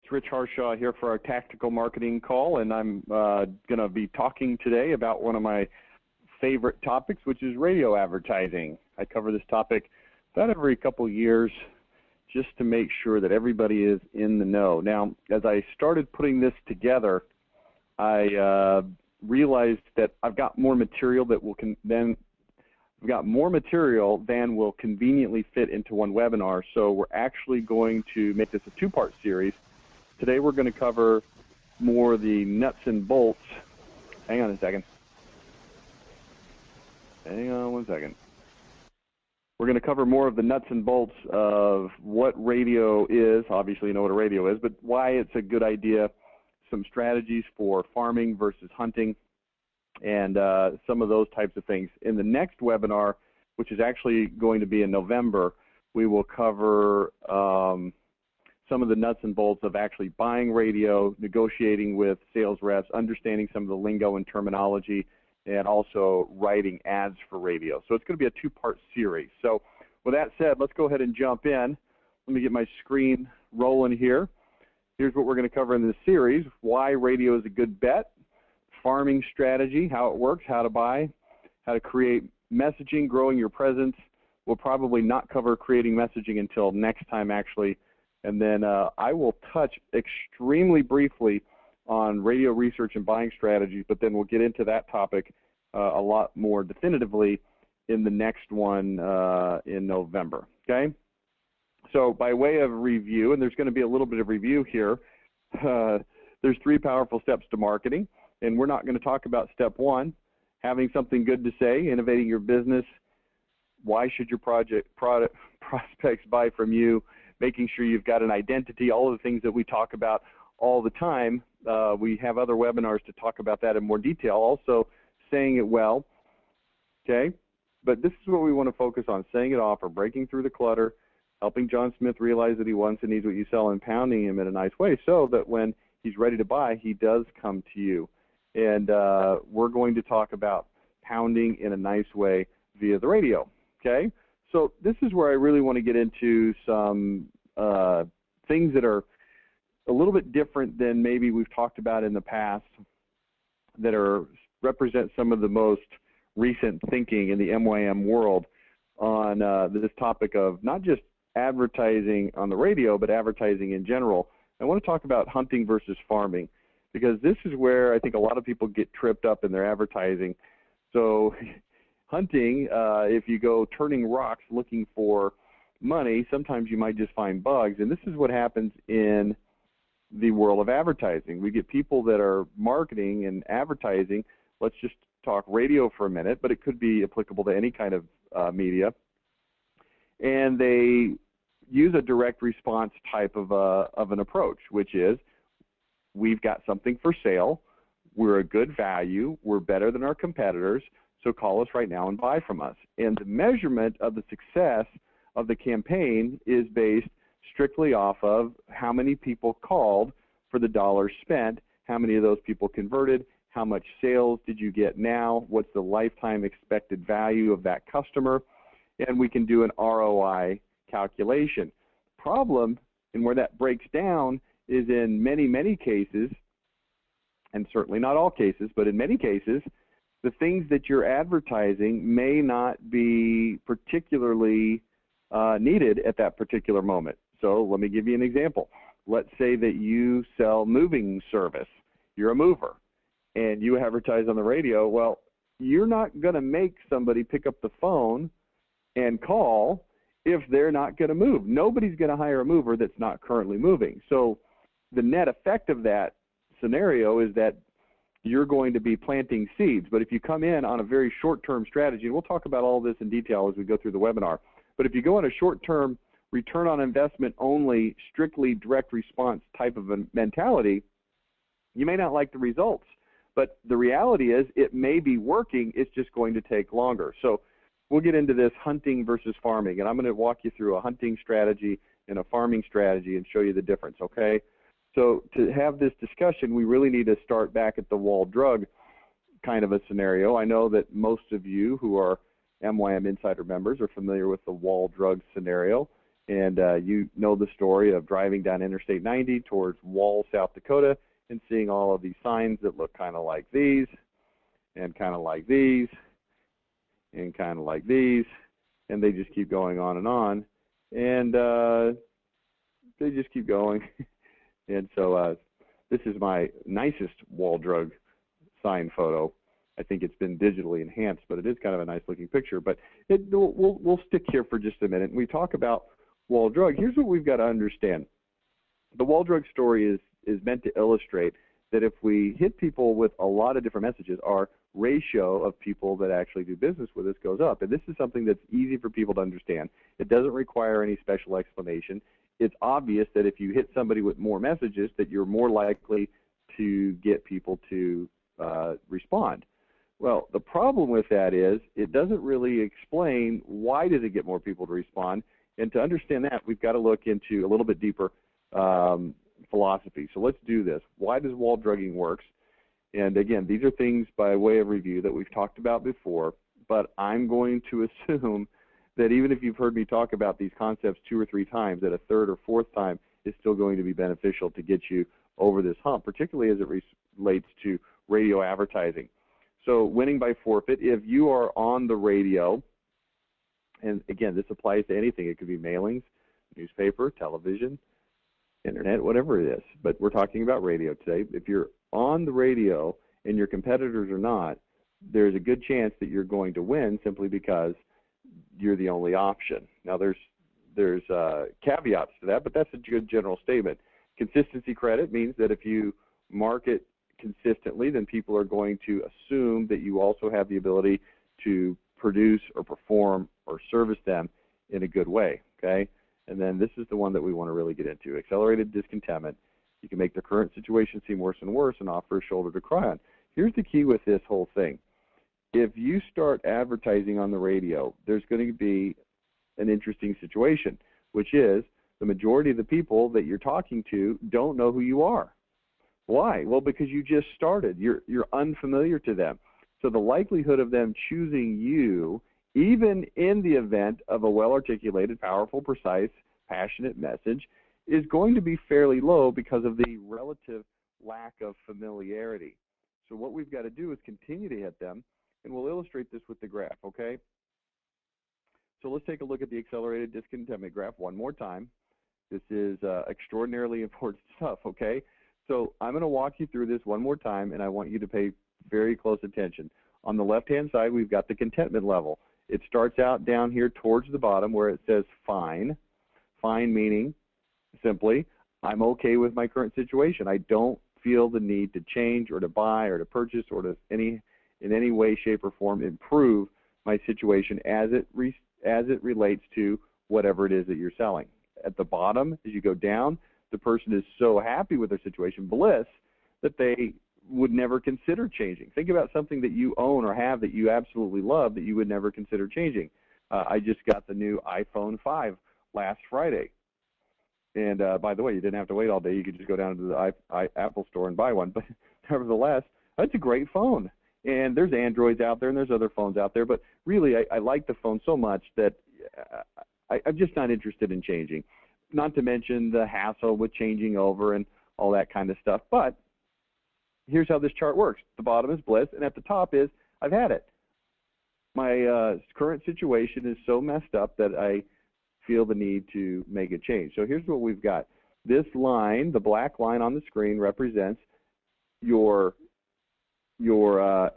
It's Rich Harshaw here for our tactical marketing call, and I'm going to be talking today about one of my favorite topics, which is radio advertising. I cover this topic about every couple of years just to make sure that everybody is in the know. Now, as I started putting this together, I realized that I've got more material that than will conveniently fit into one webinar. So we're actually going to make this a two-part series. Today we're going to cover more of the nuts and bolts. Hang on a second. Hang on one second. We're going to cover more of the nuts and bolts of what radio is. Obviously you know what a radio is, but why it's a good idea, some strategies for farming versus hunting, and some of those types of things. In the next webinar, which is actually going to be in November, we will cover some of the nuts and bolts of actually buying radio, negotiating with sales reps, understanding some of the lingo and terminology, and also writing ads for radio. So it's going to be a two-part series. So with that said, let's go ahead and jump in. Let me get my screen rolling here. Here's what we're going to cover in this series: why radio is a good bet, farming strategy, how it works, how to buy, how to create messaging, growing your presence. We'll probably not cover creating messaging until next time, actually. And then I will touch extremely briefly on radio research and buying strategies, but then we'll get into that topic a lot more definitively in the next one in November. Okay? So by way of review, and there's going to be a little bit of review here, there's 3 powerful steps to marketing, and we're not going to talk about step 1, having something good to say, innovating your business, why should your prospects buy from you, making sure you've got an identity, all of the things that we talk about all the time. We have other webinars to talk about that in more detail. Also, saying it well, okay? But this is what we want to focus on: saying it off, or breaking through the clutter, helping John Smith realize that he wants and needs what you sell, and pounding him in a nice way so that when he's ready to buy, he does come to you. And we're going to talk about pounding in a nice way via the radio, okay? So this is where I really want to get into some things that are a little bit different than maybe we've talked about in the past, that represent some of the most recent thinking in the MYM world on this topic of not just advertising on the radio, but advertising in general. I want to talk about hunting versus farming, because this is where I think a lot of people get tripped up in their advertising. So hunting, if you go turning rocks looking for money, sometimes you might just find bugs, and this is what happens in the world of advertising. We get people that are marketing and advertising. Let's just talk radio for a minute, but it could be applicable to any kind of media, and they use a direct response type of an approach, which is, we've got something for sale, we're a good value, we're better than our competitors, so call us right now and buy from us. And the measurement of the success of the campaign is based strictly off of how many people called for the dollars spent, how many of those people converted, how much sales did you get now, what's the lifetime expected value of that customer, and we can do an ROI calculation. Problem, and where that breaks down, is in many, many cases, and certainly not all cases, but in many cases, the things that you're advertising may not be particularly needed at that particular moment. So let me give you an example. Let's say that you sell moving service. You're a mover, and you advertise on the radio. Well, you're not going to make somebody pick up the phone and call if they're not going to move. Nobody's going to hire a mover that's not currently moving. So the net effect of that scenario is that you're going to be planting seeds. But if you come in on a very short-term strategy, and we'll talk about all this in detail as we go through the webinar, but if you go on a short-term return on investment only, strictly direct response type of a mentality, you may not like the results. But the reality is it may be working, it's just going to take longer. So we'll get into this hunting versus farming, and I'm going to walk you through a hunting strategy and a farming strategy and show you the difference, okay? So to have this discussion, we really need to start back at the wall drug kind of a scenario. I know that most of you who are MYM Insider members are familiar with the wall drug scenario. And you know the story of driving down Interstate 90 towards Wall, South Dakota, and seeing all of these signs that look kind of like these, and kind of like these, and kind of like these, and they just keep going on, and they just keep going. And so this is my nicest wall drug sign photo. I think it's been digitally enhanced, but it is kind of a nice looking picture. But we'll stick here for just a minute. We talk about wall drug. Here's what we've got to understand. The wall drug story is meant to illustrate that if we hit people with a lot of different messages, our ratio of people that actually do business with us goes up. And this is something that's easy for people to understand. It doesn't require any special explanation. It's obvious that if you hit somebody with more messages, that you're more likely to get people to respond. Well, the problem with that is it doesn't really explain why does it get more people to respond. And to understand that, we've got to look into a little bit deeper philosophy. So let's do this. Why does wall drugging work? And again, these are things by way of review that we've talked about before, but I'm going to assume that even if you've heard me talk about these concepts 2 or 3 times, that a third or fourth time is still going to be beneficial to get you over this hump, particularly as it relates to radio advertising. So winning by forfeit, if you are on the radio, and again, this applies to anything. It could be mailings, newspaper, television, internet, whatever it is. But we're talking about radio today. If you're on the radio and your competitors are not, there's a good chance that you're going to win simply because you're the only option. Now, there's caveats to that, but that's a good general statement. Consistency credit means that if you market consistently, then people are going to assume that you also have the ability to produce or perform or service them in a good way, okay? And then this is the one that we want to really get into, accelerated discontentment. You can make the current situation seem worse and worse and offer a shoulder to cry on. Here's the key with this whole thing. If you start advertising on the radio, there's going to be an interesting situation, which is the majority of the people that you're talking to don't know who you are. Why? Well, because you just started. You're unfamiliar to them. So the likelihood of them choosing you, even in the event of a well-articulated, powerful, precise, passionate message, is going to be fairly low because of the relative lack of familiarity. So what we've got to do is continue to hit them, and we'll illustrate this with the graph, okay? So let's take a look at the accelerated discontentment graph one more time. This is extraordinarily important stuff, okay? So I'm going to walk you through this one more time, and I want you to pay very close attention. On the left-hand side, we've got the contentment level. It starts out down here towards the bottom where it says fine. Fine meaning, simply, I'm okay with my current situation. I don't feel the need to change or to buy or to purchase or to in any way, shape, or form improve my situation as it relates to whatever it is that you're selling. At the bottom, as you go down, the person is so happy with their situation, bliss, that they would never consider changing. Think about something that you own or have that you absolutely love that you would never consider changing. I just got the new iPhone 5 last Friday. And by the way, you didn't have to wait all day. You could just go down to the Apple store and buy one. But nevertheless, that's a great phone. And there's Androids out there and there's other phones out there. But really, I like the phone so much that I'm just not interested in changing. Not to mention the hassle with changing over and all that kind of stuff. But here's how this chart works. The bottom is bliss, and at the top is I've had it. My current situation is so messed up that I feel the need to make a change. So here's what we've got. This line, the black line on the screen, represents your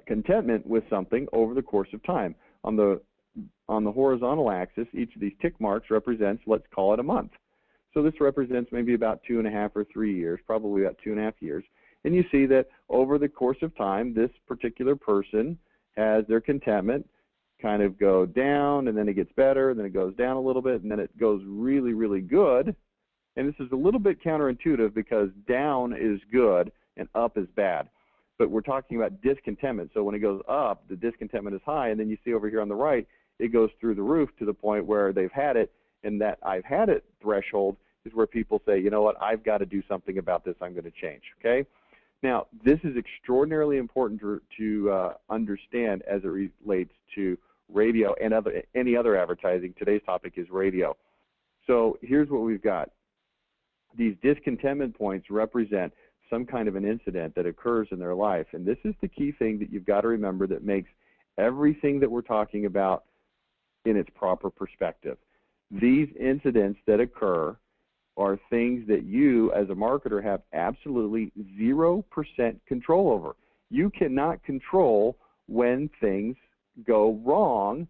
contentment with something over the course of time. On the horizontal axis, each of these tick marks represents, let's call it a month. So this represents maybe about 2.5 or 3 years, probably about 2.5 years. And you see that over the course of time, this particular person has their contentment kind of go down, and then it gets better, and then it goes down a little bit, and then it goes really, really good. And this is a little bit counterintuitive because down is good and up is bad. But we're talking about discontentment. So when it goes up, the discontentment is high, and then you see over here on the right, it goes through the roof to the point where they've had it, and that I've had it threshold is where people say, you know what, I've got to do something about this. I'm going to change, okay? Now, this is extraordinarily important to understand as it relates to radio and any other advertising. Today's topic is radio. So here's what we've got. These discontentment points represent some kind of an incident that occurs in their life. And this is the key thing that you've got to remember that makes everything that we're talking about in its proper perspective. These incidents that occur are things that you as a marketer have absolutely 0% control over. You cannot control when things go wrong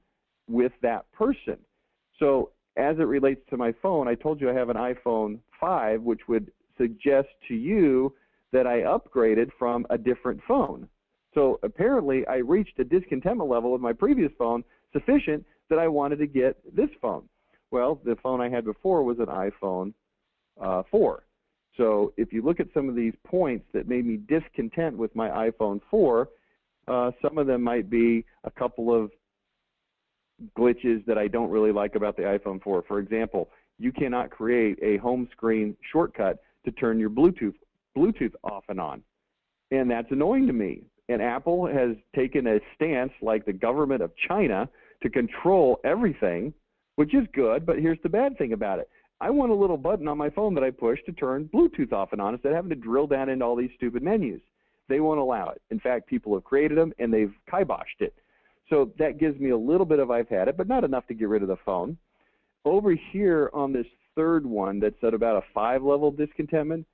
with that person. So as it relates to my phone, I told you I have an iPhone 5, which would suggest to you that I upgraded from a different phone. So apparently I reached a discontentment level with my previous phone sufficient that I wanted to get this phone. Well, the phone I had before was an iPhone 4. So if you look at some of these points that made me discontent with my iPhone 4, some of them might be a couple of glitches that I don't really like about the iPhone 4. For example, you cannot create a home screen shortcut to turn your Bluetooth off and on. And that's annoying to me. And Apple has taken a stance like the government of China to control everything, which is good, but here's the bad thing about it. I want a little button on my phone that I push to turn Bluetooth off and on instead of having to drill down into all these stupid menus. They won't allow it. In fact, people have created them and they've kiboshed it. So that gives me a little bit of I've had it, but not enough to get rid of the phone. Over here on this third one that's at about a 5-level discontentment,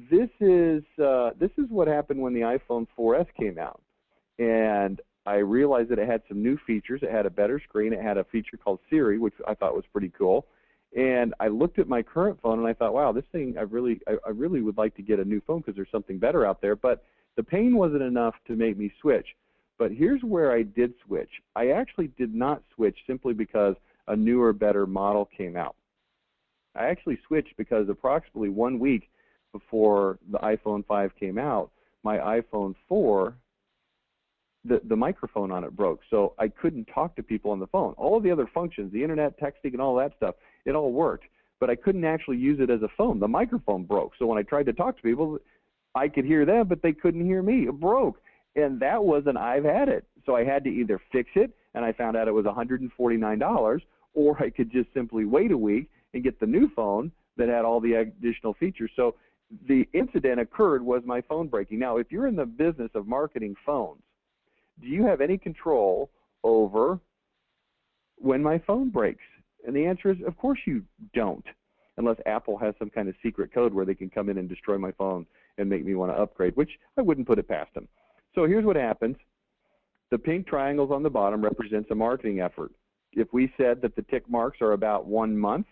this is what happened when the iPhone 4S came out. And I realized that it had some new features. It had a better screen. It had a feature called Siri, which I thought was pretty cool. And I looked at my current phone and I thought, wow, this thing, I really would like to get a new phone because there's something better out there. But the pain wasn't enough to make me switch. But here's where I did switch. I actually did not switch simply because a newer, better model came out. I actually switched because approximately 1 week before the iPhone 5 came out, my iPhone 4, the microphone on it broke. So I couldn't talk to people on the phone. All of the other functions, the internet, texting, and all that stuff, it all worked. But I couldn't actually use it as a phone. The microphone broke. So when I tried to talk to people, I could hear them, but they couldn't hear me. It broke. And that was an I've had it. So I had to either fix it, and I found out it was $149, or I could just simply wait a week and get the new phone that had all the additional features. So the incident occurred was my phone breaking. Now, if you're in the business of marketing phones, do you have any control over when my phone breaks? And the answer is, of course you don't, unless Apple has some kind of secret code where they can come in and destroy my phone and make me want to upgrade, which I wouldn't put it past them. So here's what happens. The pink triangles on the bottom represents a marketing effort. If we said that the tick marks are about 1 month,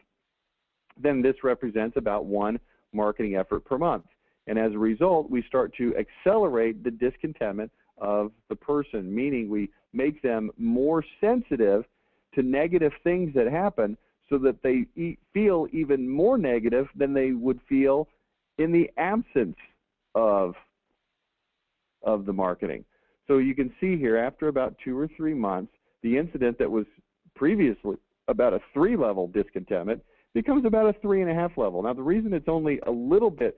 then this represents about 1 marketing effort per month. And as a result, we start to accelerate the discontentment of the person, meaning we make them more sensitive to negative things that happen so that they feel even more negative than they would feel in the absence of the marketing. So you can see here, after about 2 or 3 months, the incident that was previously about a 3-level discontentment becomes about a 3.5 level. Now, the reason it's only a little bit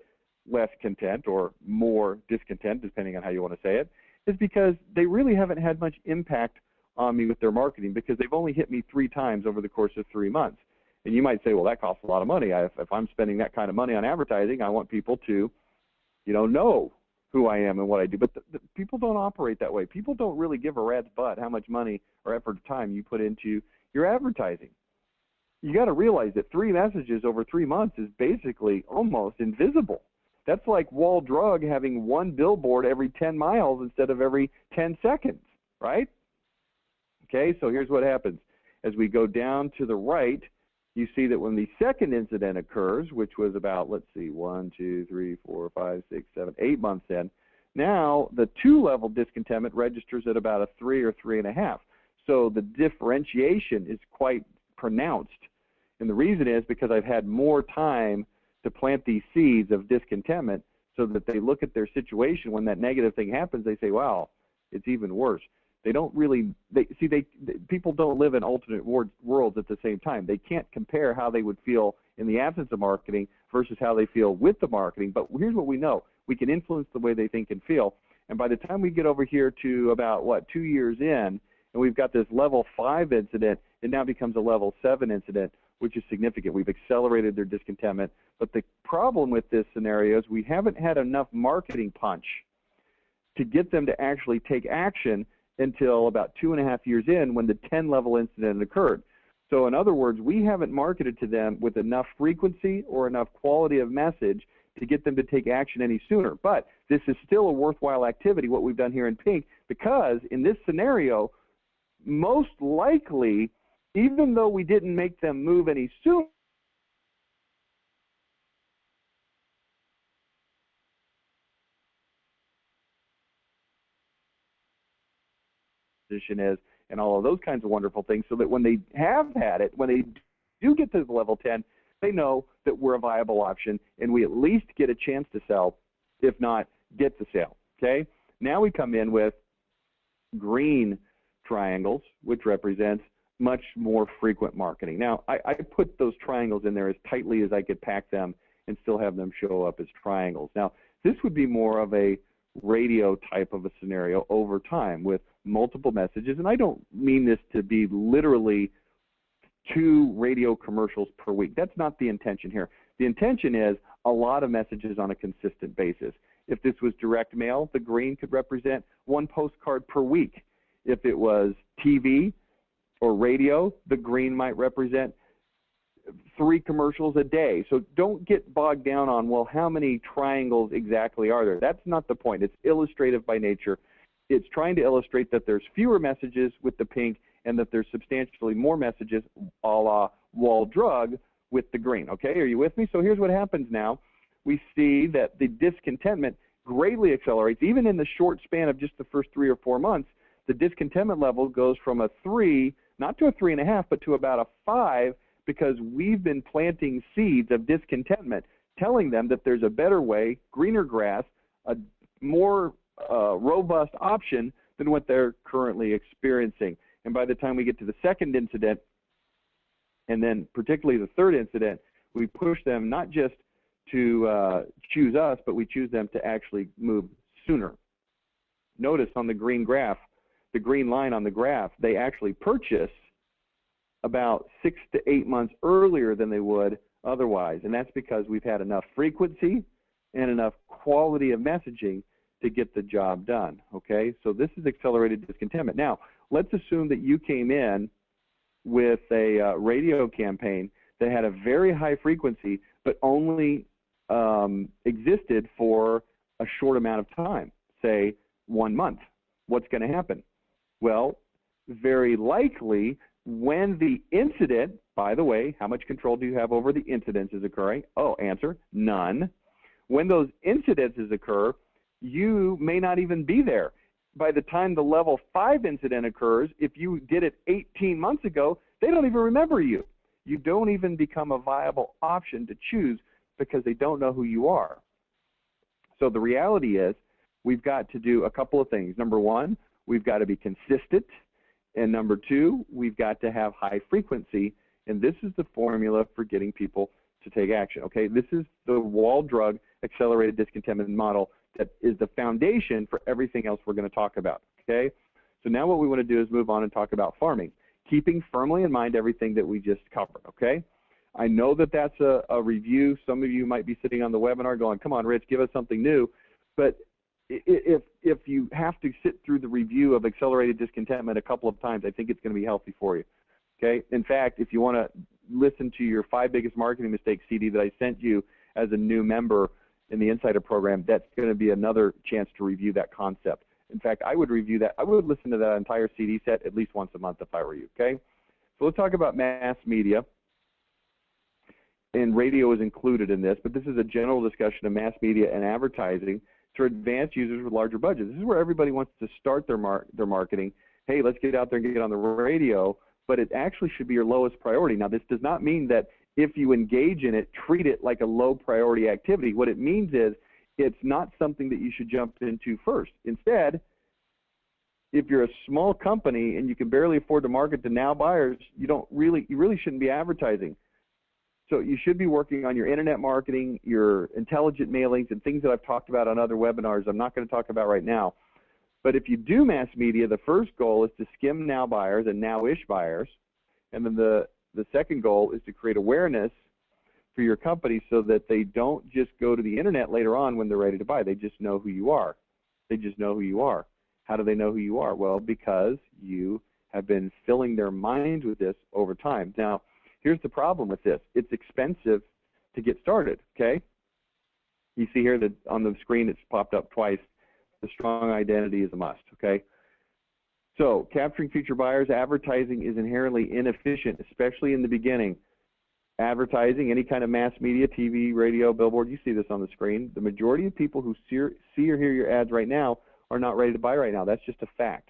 less content or more discontent, depending on how you want to say it, is because they really haven't had much impact on me with their marketing, because they've only hit me 3 times over the course of 3 months. And you might say, well, that costs a lot of money. If I'm spending that kind of money on advertising, I want people to, know who I am and what I do. But the people don't operate that way. People don't really give a rat's butt how much money or effort or time you put into your advertising. You got to realize that 3 messages over 3 months is basically almost invisible. That's like Wall Drug having 1 billboard every 10 miles instead of every 10 seconds, right? Okay, so here's what happens. As we go down to the right, you see that when the second incident occurs, which was about, let's see, 1, 2, 3, 4, 5, 6, 7, 8 months in, now the 2-level discontentment registers at about a 3 or 3.5. So the differentiation is quite pronounced. And the reason is because I've had more time to plant these seeds of discontentment so that they look at their situation. When that negative thing happens, they say, wow, it's even worse. They don't really, people don't live in alternate worlds at the same time. They can't compare how they would feel in the absence of marketing versus how they feel with the marketing. But here's what we know. We can influence the way they think and feel. And by the time we get over here to about, 2 years in, and we've got this level 5 incident, it now becomes a level 7 incident which is significant. We've accelerated their discontentment. But the problem with this scenario is we haven't had enough marketing punch to get them to actually take action until about 2.5 years in, when the 10-level incident occurred. So in other words, we haven't marketed to them with enough frequency or enough quality of message to get them to take action any sooner. But this is still a worthwhile activity, what we've done here in pink, because in this scenario, most likely, even though we didn't make them move any sooner, is and all of those kinds of wonderful things, so that when they have had it, when they do get to the level 10, they know that we're a viable option and we at least get a chance to sell, if not get the sale. Okay? Now we come in with green triangles, which represents much more frequent marketing. Now, I put those triangles in there as tightly as I could pack them and still have them show up as triangles. Now, this would be more of a radio type of a scenario over time with multiple messages, and I don't mean this to be literally 2 radio commercials per week. That's not the intention here. The intention is a lot of messages on a consistent basis. If this was direct mail, the green could represent 1 postcard per week. If it was TV or radio, the green might represent 3 commercials a day. So don't get bogged down on, well, how many triangles exactly are there? That's not the point. It's illustrative by nature. It's trying to illustrate that there's fewer messages with the pink and that there's substantially more messages a la wall drug with the green. Okay, are you with me? So here's what happens now. We see that the discontentment greatly accelerates. Even in the short span of just the first 3 or 4 months, the discontentment level goes from a 3, not to a 3.5, but to about a 5, because we've been planting seeds of discontentment, telling them that there's a better way, greener grass, a more robust option than what they're currently experiencing. And by the time we get to the second incident, and then particularly the third incident, we push them not just to choose us, but we choose them to actually move sooner. Notice on the green graph, the green line on the graph, they actually purchase about 6 to 8 months earlier than they would otherwise. And that's because we've had enough frequency and enough quality of messaging to get the job done. Okay, so this is accelerated discontentment. Now, let's assume that you came in with a radio campaign that had a very high frequency, but only existed for a short amount of time, say 1 month. What's going to happen? Well, very likely when the incident, by the way, how much control do you have over the incidences occurring? Oh, answer, none. When those incidences occur, you may not even be there. By the time the level 5 incident occurs, if you did it 18 months ago, they don't even remember you. You don't even become a viable option to choose because they don't know who you are. So the reality is we've got to do a couple of things. Number 1, we've got to be consistent. And number 2, we've got to have high frequency. And this is the formula for getting people to take action. Okay, this is the wall drug accelerated discontentment model that is the foundation for everything else we're going to talk about. Okay, so now what we want to do is move on and talk about farming, keeping firmly in mind everything that we just covered. Okay, I know that that's a review. Some of you might be sitting on the webinar going, come on, Rich, give us something new. But if you have to sit through the review of accelerated discontentment a couple of times, I think it's going to be healthy for you. Okay, in fact, if you want to listen to your 5 biggest marketing mistakes CD that I sent you as a new member in the Insider program, that's going to be another chance to review that concept. In fact, I would review that. I would listen to that entire CD set at least once a month if I were you. Okay, so let's talk about mass media. And radio is included in this, but this is a general discussion of mass media and advertising for advanced users with larger budgets. This is where everybody wants to start their marketing. Hey, let's get out there and get on the radio, but it actually should be your lowest priority. Now, this does not mean that if you engage in it, treat it like a low priority activity. What it means is it's not something that you should jump into first. Instead, if you're a small company and you can barely afford to market to now buyers, you really shouldn't be advertising. So you should be working on your internet marketing, your intelligent mailings, and things that I've talked about on other webinars I'm not going to talk about right now. But if you do mass media, the first goal is to skim now buyers and now-ish buyers. And then the the second goal is to create awareness for your company so that they don't just go to the internet later on when they're ready to buy. They just know who you are. They just know who you are. How do they know who you are? Well, because you have been filling their minds with this over time. Now, here's the problem with this. It's expensive to get started, okay? You see here that on the screen it's popped up twice. The strong identity is a must, okay? So, capturing future buyers, advertising is inherently inefficient, especially in the beginning. Advertising, any kind of mass media, TV, radio, billboard, you see this on the screen. The majority of people who see or hear your ads right now are not ready to buy right now. That's just a fact.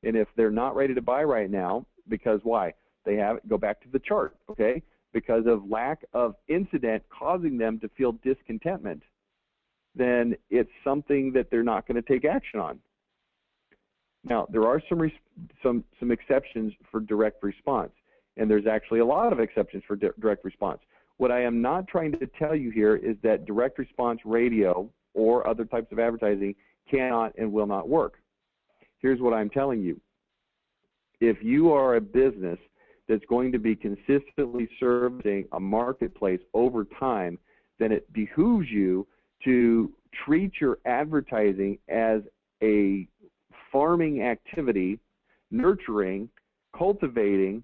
And if they're not ready to buy right now, because why? They go back to the chart, okay? Because of lack of incident causing them to feel discontentment, then it's something that they're not going to take action on. Now, there are some exceptions for direct response, and there's actually a lot of exceptions for direct response. What I am not trying to tell you here is that direct response radio or other types of advertising cannot and will not work. Here's what I'm telling you. If you are a business that's going to be consistently servicing a marketplace over time, then it behooves you to treat your advertising as a farming activity, nurturing, cultivating,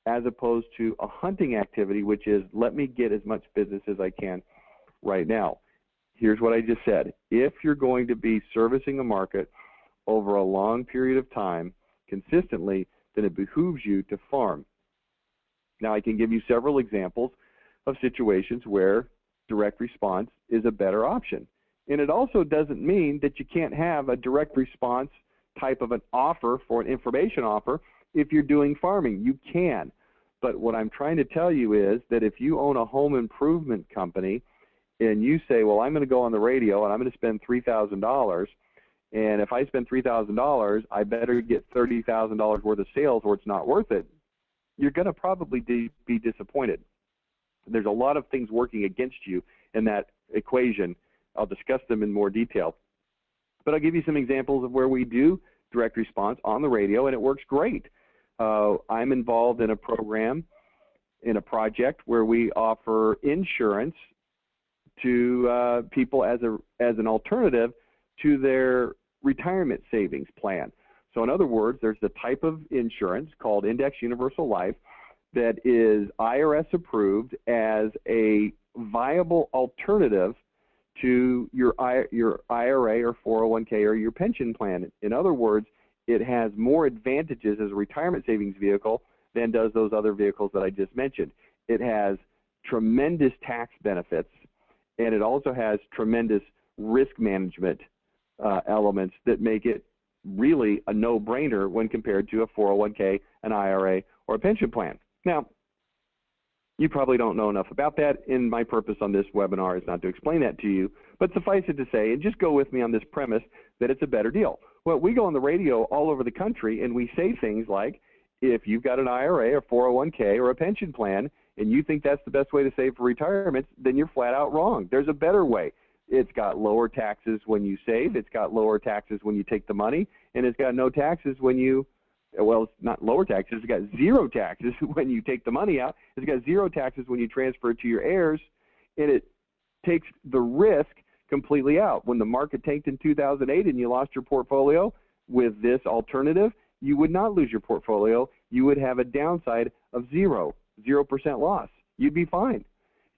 as opposed to a hunting activity, which is let me get as much business as I can right now. Here's what I just said. If you're going to be servicing a market over a long period of time consistently, then it behooves you to farm. Now, I can give you several examples of situations where direct response is a better option. And it also doesn't mean that you can't have a direct response type of an offer for an information offer if you're doing farming. You can. But what I'm trying to tell you is that if you own a home improvement company and you say, well, I'm going to go on the radio and I'm going to spend $3,000, and if I spend $3,000, I better get $30,000 worth of sales or it's not worth it, you're going to probably be disappointed. There's a lot of things working against you in that equation. I'll discuss them in more detail. But I'll give you some examples of where we do direct response on the radio, and it works great. I'm involved in a program, in a project where we offer insurance to people as an alternative to their retirement savings plan. So in other words, there's a type of insurance called Index Universal Life that is IRS approved as a viable alternative to your IRA or 401k or your pension plan. In other words, it has more advantages as a retirement savings vehicle than does those other vehicles that I just mentioned. It has tremendous tax benefits, and it also has tremendous risk management elements that make it really a no-brainer when compared to a 401k, an IRA, or a pension plan. Now, you probably don't know enough about that, and my purpose on this webinar is not to explain that to you, but suffice it to say, and just go with me on this premise, that it's a better deal. Well, we go on the radio all over the country, and we say things like, if you've got an IRA or 401k or a pension plan, and you think that's the best way to save for retirement, then you're flat out wrong. There's a better way. It's got lower taxes when you save, it's got lower taxes when you take the money, and it's got no taxes when you, well, it's not lower taxes, it's got zero taxes when you take the money out, it's got zero taxes when you transfer it to your heirs, and it takes the risk completely out. When the market tanked in 2008 and you lost your portfolio, with this alternative, you would not lose your portfolio. You would have a downside of 0% loss. You'd be fine.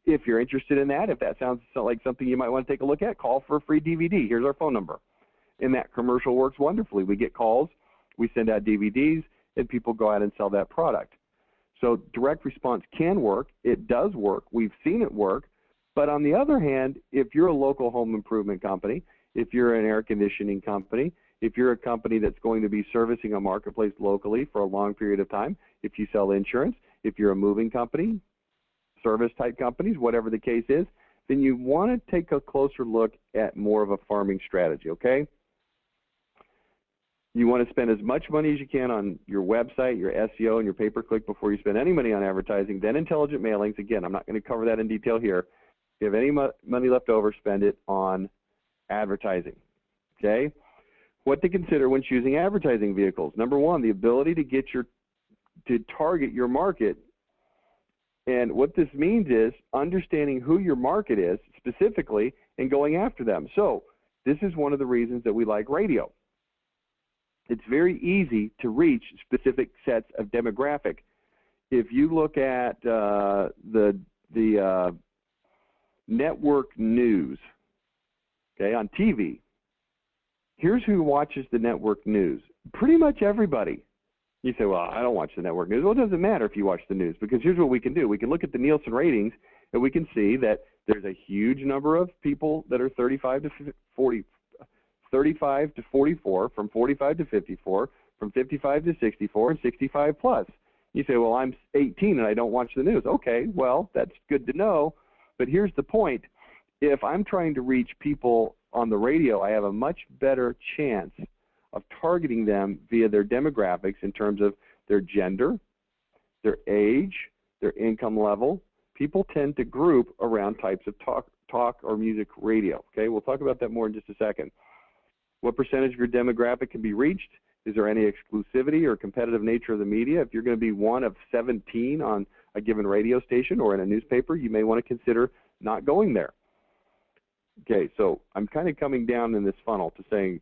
If you're interested in that, if that sounds like something you might want to take a look at, call for a free DVD. Here's our phone number. And that commercial works wonderfully. We get calls, we send out DVDs, and people go out and sell that product. So direct response can work. It does work. We've seen it work. But on the other hand, if you're a local home improvement company, if you're an air conditioning company, if you're a company that's going to be servicing a marketplace locally for a long period of time, if you sell insurance, if you're a moving company, service type companies, whatever the case is, then you want to take a closer look at more of a farming strategy, okay? You want to spend as much money as you can on your website, your SEO, and your pay-per-click before you spend any money on advertising, then intelligent mailings. Again, I'm not going to cover that in detail here. If you have any money left over, spend it on advertising, okay? What to consider when choosing advertising vehicles. Number one, the ability to target your market And what this means is understanding who your market is specifically and going after them. So this is one of the reasons that we like radio. It's very easy to reach specific sets of demographic. If you look at the network news, okay, on TV, here's who watches the network news. Pretty much everybody. You say, well, I don't watch the network news. Well, it doesn't matter if you watch the news, because here's what we can do. We can look at the Nielsen ratings, and we can see that there's a huge number of people that are 35 to 44, from 45 to 54, from 55 to 64, and 65 plus. You say, well, I'm 18 and I don't watch the news. Okay, well, that's good to know, but here's the point. If I'm trying to reach people on the radio, I have a much better chance of targeting them via their demographics in terms of their gender, their age, their income level. People tend to group around types of talk or music radio. Okay, we'll talk about that more in just a second. What percentage of your demographic can be reached? Is there any exclusivity or competitive nature of the media? If you're going to be one of 17 on a given radio station or in a newspaper, you may want to consider not going there. Okay, so I'm kind of coming down in this funnel to saying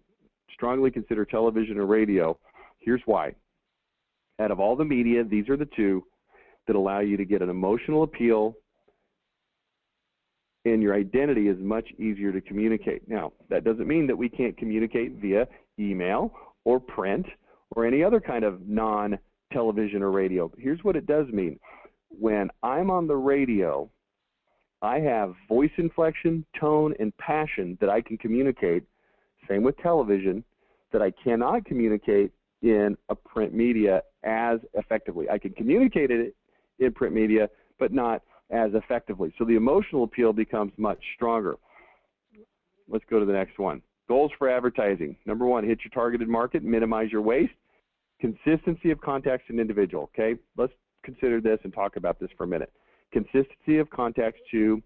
strongly consider television or radio. Here's why. Out of all the media, these are the two that allow you to get an emotional appeal, and your identity is much easier to communicate. Now, that doesn't mean that we can't communicate via email or print or any other kind of non-television or radio. Here's what it does mean. When I'm on the radio, I have voice inflection, tone, and passion that I can communicate, same with television, that I cannot communicate in a print media as effectively. I can communicate it in print media, but not as effectively. So the emotional appeal becomes much stronger. Let's go to the next one. Goals for advertising. Number one, hit your targeted market, minimize your waste. Consistency of contacts to an individual. Okay, let's consider this and talk about this for a minute. Consistency of contacts to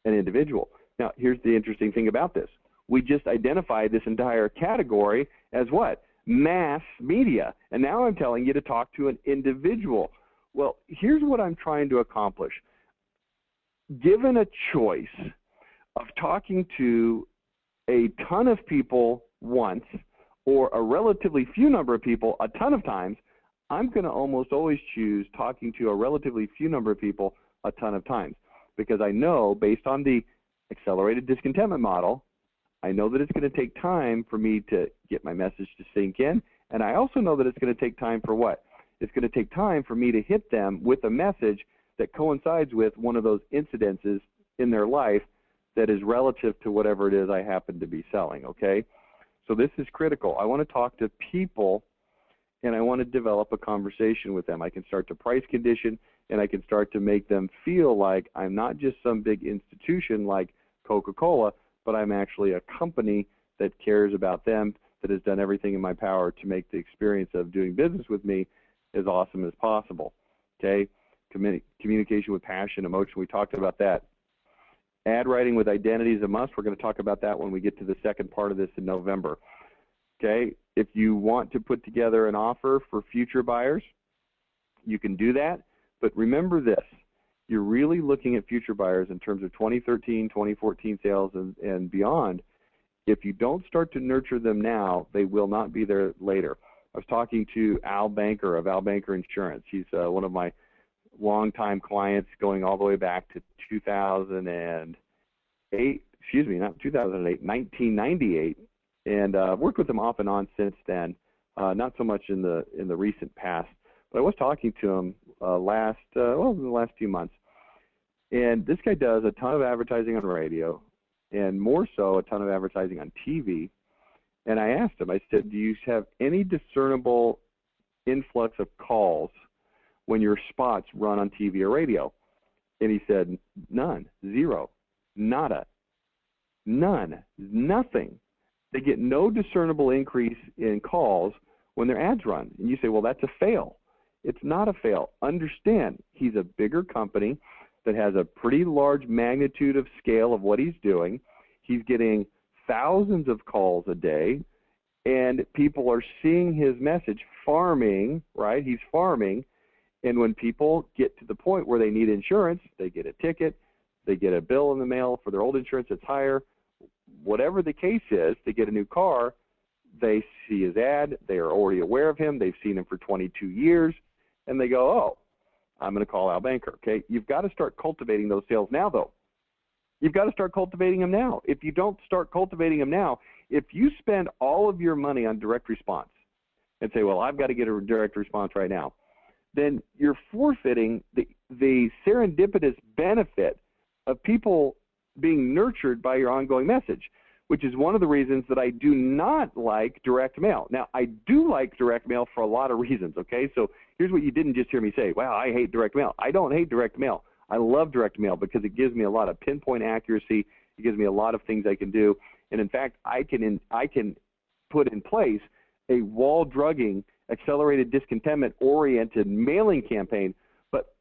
an individual. Now, here's the interesting thing about this. We just identified this entire category as what? Mass media. And now I'm telling you to talk to an individual. Well, here's what I'm trying to accomplish. Given a choice of talking to a ton of people once or a relatively few number of people a ton of times, I'm going to almost always choose talking to a relatively few number of people a ton of times, because I know, based on the accelerated discontentment model, I know that it's going to take time for me to get my message to sink in, and I also know that it's going to take time for what? It's going to take time for me to hit them with a message that coincides with one of those incidences in their life that is relative to whatever it is I happen to be selling, okay? So this is critical. I want to talk to people, and I want to develop a conversation with them. I can start to price condition, and I can start to make them feel like I'm not just some big institution like Coca-Cola, but I'm actually a company that cares about them, that has done everything in my power to make the experience of doing business with me as awesome as possible. Okay? Communication with passion, emotion, we talked about that. Ad writing with identity is a must. We're going to talk about that when we get to the second part of this in November. Okay? If you want to put together an offer for future buyers, you can do that. But remember this, you're really looking at future buyers in terms of 2013, 2014 sales and beyond. If you don't start to nurture them now, they will not be there later. I was talking to Al Banker of Al Banker Insurance. He's one of my longtime clients going all the way back to 2008, excuse me, not 2008, 1998. And I've worked with him off and on since then, not so much in the recent past. But I was talking to him in the last few months. And this guy does a ton of advertising on radio, and more so a ton of advertising on TV. And I asked him, I said, do you have any discernible influx of calls when your spots run on TV or radio? And he said, none, zero, nada, none, nothing. They get no discernible increase in calls when their ads run. And you say, well, that's a fail. It's not a fail. Understand, he's a bigger company that has a pretty large magnitude of scale of what he's doing. He's getting thousands of calls a day, and people are seeing his message farming, right? He's farming, And when people get to the point where they need insurance, they get a ticket, they get a bill in the mail for their old insurance that's higher, whatever the case is, they get a new car, they see his ad, they are already aware of him, they've seen him for 22 years, and they go, oh, I'm going to call Al Banker. Okay, you've got to start cultivating those sales now, though. You've got to start cultivating them now. If you don't start cultivating them now, if you spend all of your money on direct response and say, well, I've got to get a direct response right now, then you're forfeiting the serendipitous benefit of people being nurtured by your ongoing message, which is one of the reasons that I do not like direct mail. Now, I do like direct mail for a lot of reasons, okay? So here's what you didn't just hear me say. Wow, I hate direct mail. I don't hate direct mail. I love direct mail because it gives me a lot of pinpoint accuracy. It gives me a lot of things I can do. And in fact, I can put in place a wall-drugging, accelerated discontentment-oriented mailing campaign. But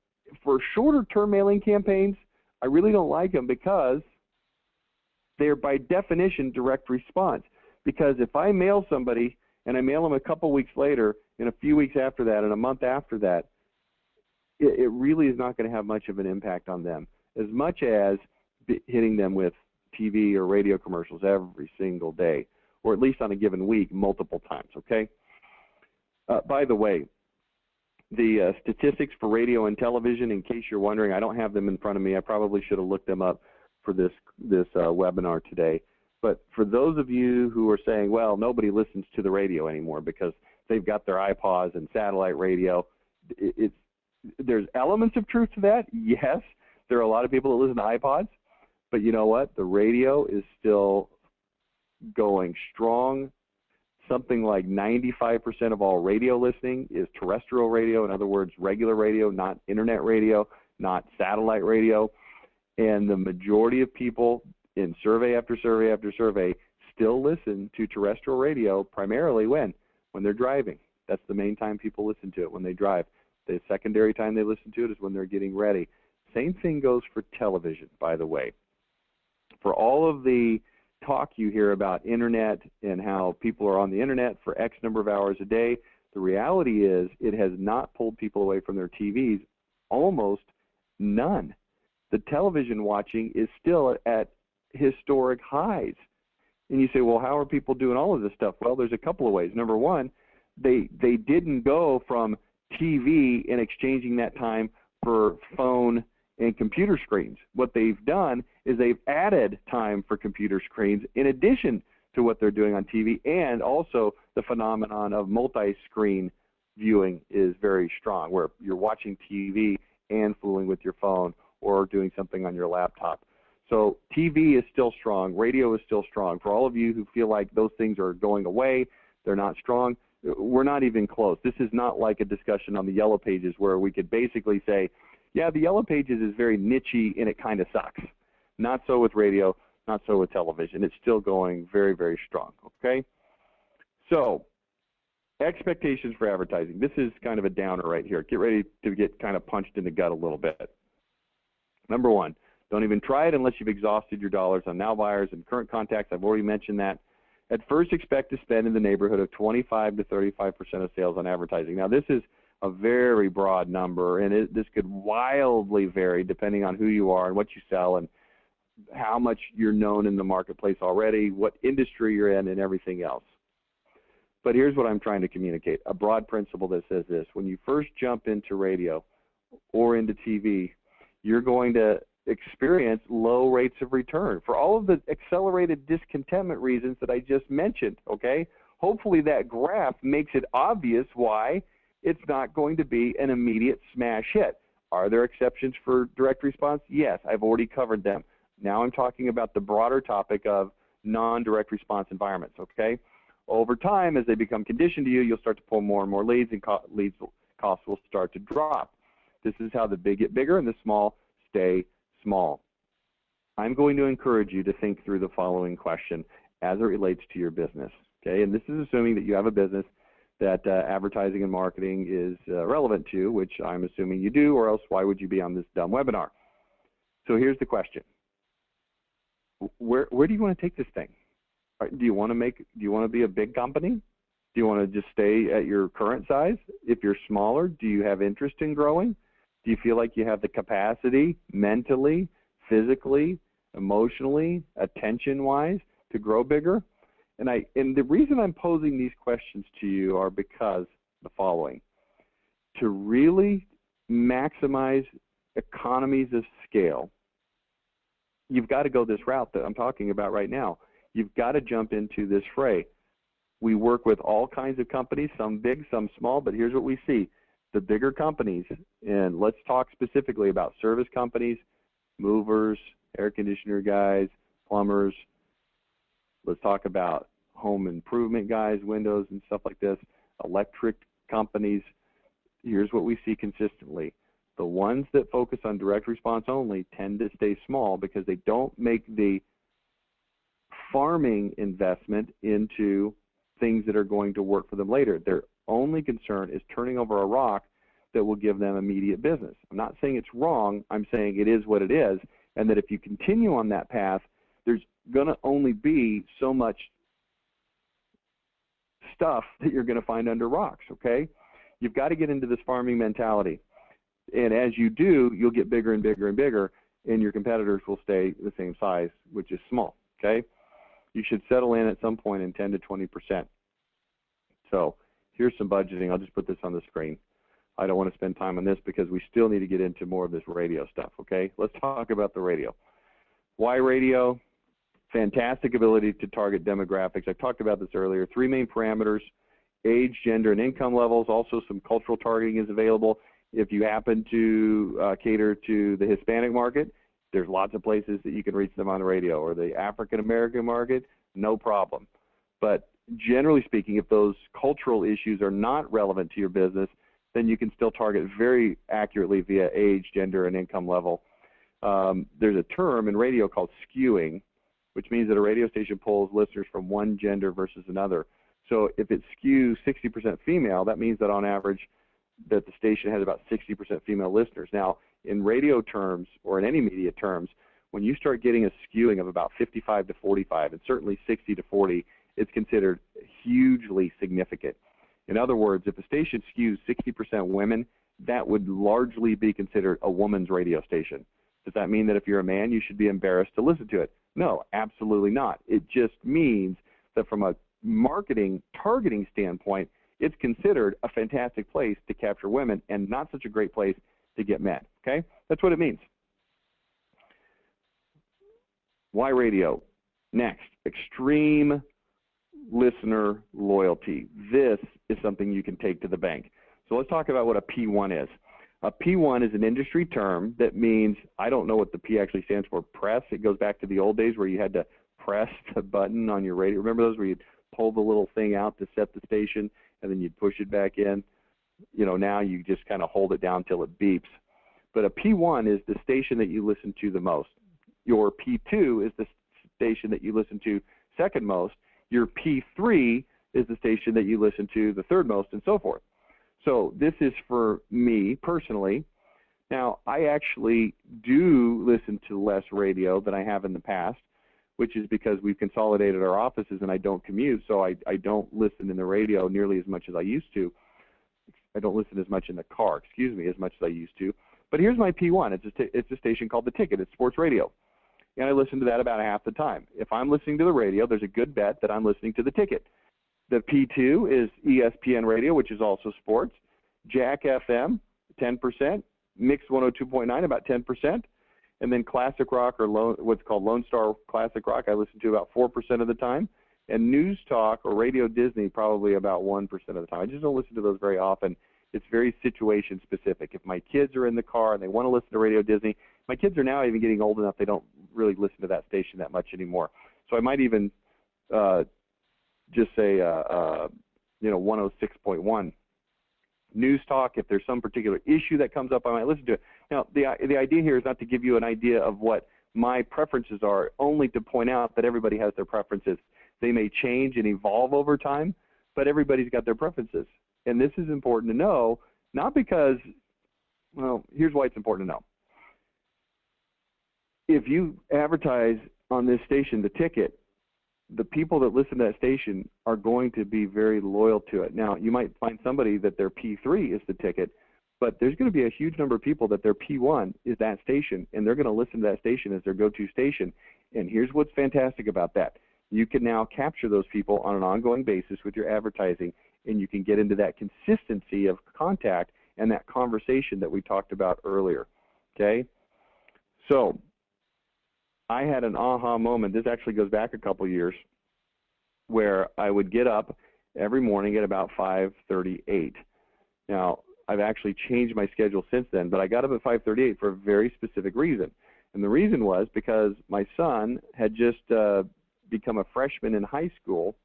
for shorter-term mailing campaigns, I really don't like them because they're by definition direct response. Because if I mail somebody and I mail them a couple weeks later and a few weeks after that and a month after that, it really is not going to have much of an impact on them as much as hitting them with TV or radio commercials every single day, or at least on a given week multiple times, okay? By the way, the statistics for radio and television, in case you're wondering, I don't have them in front of me. I probably should have looked them up for this webinar today. But for those of you who are saying, well, nobody listens to the radio anymore because they've got their iPods and satellite radio, there's elements of truth to that. Yes, there are a lot of people that listen to iPods, but you know what? The radio is still going strong. Something like 95% of all radio listening is terrestrial radio. In other words, regular radio, not internet radio, not satellite radio. And the majority of people in survey after survey after survey still listen to terrestrial radio primarily when they're driving. That's the main time people listen to it, when they drive. The secondary time they listen to it is when they're getting ready. Same thing goes for television, by the way. For all of the talk you hear about internet and how people are on the internet for X number of hours a day, the reality is it has not pulled people away from their TVs, almost none. The television watching is still at historic highs. And you say, well, how are people doing all of this stuff? Well, there's a couple of ways. Number one, they didn't go from TV and exchanging that time for phone and computer screens. What they've done is they've added time for computer screens in addition to what they're doing on TV, and also the phenomenon of multi-screen viewing is very strong, where you're watching TV and fooling with your phone or doing something on your laptop. So TV is still strong. Radio is still strong. For all of you who feel like those things are going away, they're not strong, we're not even close. This is not like a discussion on the Yellow Pages where we could basically say, yeah, the Yellow Pages is very niche-y and it kind of sucks. Not so with radio, not so with television. It's still going very, very strong, okay? So expectations for advertising. This is kind of a downer right here. Get ready to get kind of punched in the gut a little bit. Number one, don't even try it unless you've exhausted your dollars on now buyers and current contacts. I've already mentioned that. At first, expect to spend in the neighborhood of 25 to 35% of sales on advertising. Now, this is a very broad number, and this could wildly vary depending on who you are and what you sell and how much you're known in the marketplace already, what industry you're in, and everything else. But here's what I'm trying to communicate, a broad principle that says this. When you first jump into radio or into TV, you're going to experience low rates of return for all of the accelerated discontentment reasons that I just mentioned, okay? Hopefully that graph makes it obvious why it's not going to be an immediate smash hit. Are there exceptions for direct response? Yes, I've already covered them. Now I'm talking about the broader topic of non-direct response environments, okay? Over time, as they become conditioned to you, you'll start to pull more and more leads, and leads costs will start to drop. This is how the big get bigger and the small stay small. I'm going to encourage you to think through the following question as it relates to your business, okay? And this is assuming that you have a business that advertising and marketing is relevant to, which I'm assuming you do, or else why would you be on this dumb webinar? So here's the question. Where do you want to take this thing? Do you want to be a big company? Do you want to just stay at your current size? If you're smaller, do you have interest in growing? Do you feel like you have the capacity mentally, physically, emotionally, attention-wise to grow bigger? And the reason I'm posing these questions to you are because the following. To really maximize economies of scale, you've got to go this route that I'm talking about right now. You've got to jump into this fray. We work with all kinds of companies, some big, some small, but here's what we see. The bigger companies, and let's talk specifically about service companies, movers, air conditioner guys, plumbers. Let's talk about home improvement guys, windows and stuff like this, electric companies. Here's what we see consistently. The ones that focus on direct response only tend to stay small because they don't make the farming investment into things that are going to work for them later. Their only concern is turning over a rock that will give them immediate business. I'm not saying it's wrong. I'm saying it is what it is, and that if you continue on that path, there's going to only be so much stuff that you're going to find under rocks, okay? You've got to get into this farming mentality. And as you do, you'll get bigger and bigger and bigger, and your competitors will stay the same size, which is small, okay? You should settle in at some point in 10 to 20%. So here's some budgeting. I'll just put this on the screen. I don't want to spend time on this because we still need to get into more of this radio stuff, okay? Let's talk about the radio. Why radio? Fantastic ability to target demographics. I talked about this earlier. 3 main parameters: age, gender, and income levels. Also, some cultural targeting is available. If you happen to cater to the Hispanic market, there's lots of places that you can reach them on the radio. Or the African American market, no problem. But generally speaking, if those cultural issues are not relevant to your business, then you can still target very accurately via age, gender, and income level. There's a term in radio called skewing, which means that a radio station pulls listeners from one gender versus another. So if it skews 60% female, that means that on average that the station has about 60% female listeners. Now, in radio terms, or in any media terms, when you start getting a skewing of about 55 to 45, and certainly 60 to 40, it's considered hugely significant. In other words, if a station skews 60% women, that would largely be considered a woman's radio station. Does that mean that if you're a man, you should be embarrassed to listen to it? No, absolutely not. It just means that from a marketing targeting standpoint, it's considered a fantastic place to capture women and not such a great place to get men, okay? That's what it means. Why radio? Next, extreme listener loyalty. This is something you can take to the bank. So let's talk about what a P1 is. A P1 is an industry term that means, I don't know what the P actually stands for, press. It goes back to the old days where you had to press the button on your radio. Remember those where you'd pull the little thing out to set the station and then you'd push it back in? You know, now you just kind of hold it down till it beeps. But a P1 is the station that you listen to the most. Your P2 is the station that you listen to second most. Your P3 is the station that you listen to the third most, and so forth. So this is for me personally. Now, I actually do listen to less radio than I have in the past, which is because we've consolidated our offices and I don't commute, so I don't listen in the radio nearly as much as I used to. I don't listen as much in the car, excuse me, as much as I used to. But here's my P1. It's a station called The Ticket. It's sports radio. And I listen to that about half the time. If I'm listening to the radio, there's a good bet that I'm listening to The Ticket. The P2 is ESPN Radio, which is also sports. Jack FM, 10%. Mix 102.9, about 10%. And then classic rock, or what's called Lone Star Classic Rock, I listen to about 4% of the time. And News Talk or Radio Disney, probably about 1% of the time. I just don't listen to those very often. It's very situation specific. If my kids are in the car and they want to listen to Radio Disney, my kids are now even getting old enough they don't really listen to that station that much anymore. So I might even just say, 106.1. News Talk, if there's some particular issue that comes up, I might listen to it. Now, the idea here is not to give you an idea of what my preferences are, only to point out that everybody has their preferences. They may change and evolve over time, but everybody's got their preferences. And this is important to know, not because, well, here's why it's important to know. If you advertise on this station, The Ticket, the people that listen to that station are going to be very loyal to it. Now, you might find somebody that their P3 is the ticket, but there's going to be a huge number of people that their P1 is that station, and they're going to listen to that station as their go-to station. And here's what's fantastic about that. You can now capture those people on an ongoing basis with your advertising, and you can get into that consistency of contact and that conversation that we talked about earlier, okay? So I had an aha moment. This actually goes back a couple years, where I would get up every morning at about 5:38. Now, I've actually changed my schedule since then, but I got up at 5:38 for a very specific reason. And the reason was because my son had just become a freshman in high school,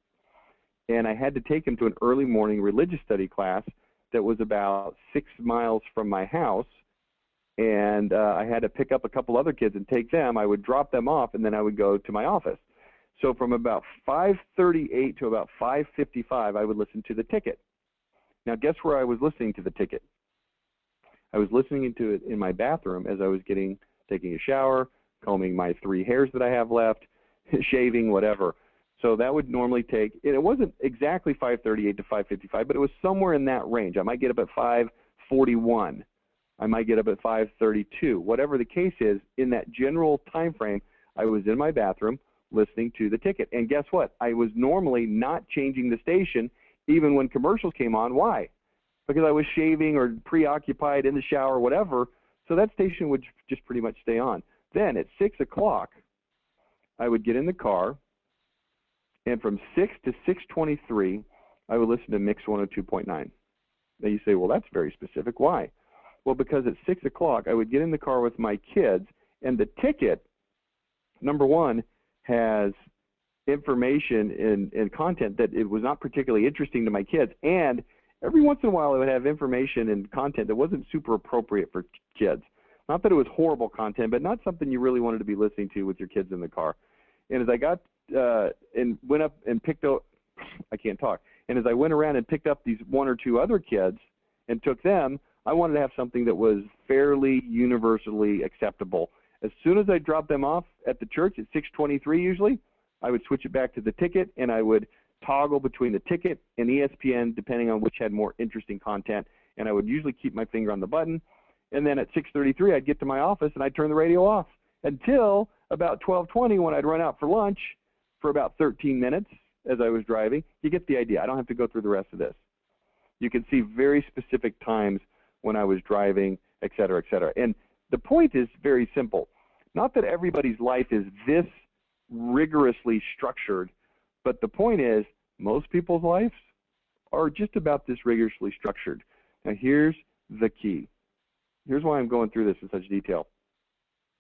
and I had to take him to an early morning religious study class that was about 6 miles from my house, and I had to pick up a couple other kids and take them. I would drop them off, and then I would go to my office. So from about 5:38 to about 5:55, I would listen to the ticket. Now, guess where I was listening to the ticket? I was listening to it in my bathroom as I was taking a shower, combing my 3 hairs that I have left, shaving, whatever. So that would normally take, and it wasn't exactly 5:38 to 5:55, but it was somewhere in that range. I might get up at 5:41. I might get up at 5:32. Whatever the case is, in that general time frame, I was in my bathroom listening to the ticket. And guess what? I was normally not changing the station even when commercials came on. Why? Because I was shaving or preoccupied in the shower, whatever, so that station would just pretty much stay on. Then at 6 o'clock, I would get in the car, and from 6 to 6:23, I would listen to Mix 102.9. Now you say, well, that's very specific. Why? Well, because at 6 o'clock, I would get in the car with my kids, and the ticket, number one, has information and content that it was not particularly interesting to my kids, and every once in a while, it would have information and content that wasn't super appropriate for kids. Not that it was horrible content, but not something you really wanted to be listening to with your kids in the car. And as I got and went up and picked up, I can't talk. And as I went around and picked up these 1 or 2 other kids and took them, I wanted to have something that was fairly universally acceptable. As soon as I dropped them off at the church at 6:23 usually, I would switch it back to the ticket, and I would toggle between the ticket and ESPN depending on which had more interesting content, and I would usually keep my finger on the button. And then at 6:33, I'd get to my office and I'd turn the radio off until about 12:20 when I'd run out for lunch for about 13 minutes as I was driving. You get the idea. I don't have to go through the rest of this. You can see very specific times when I was driving, et cetera, et cetera. And the point is very simple. Not that everybody's life is this rigorously structured, but the point is most people's lives are just about this rigorously structured. Now here's the key. Here's why I'm going through this in such detail.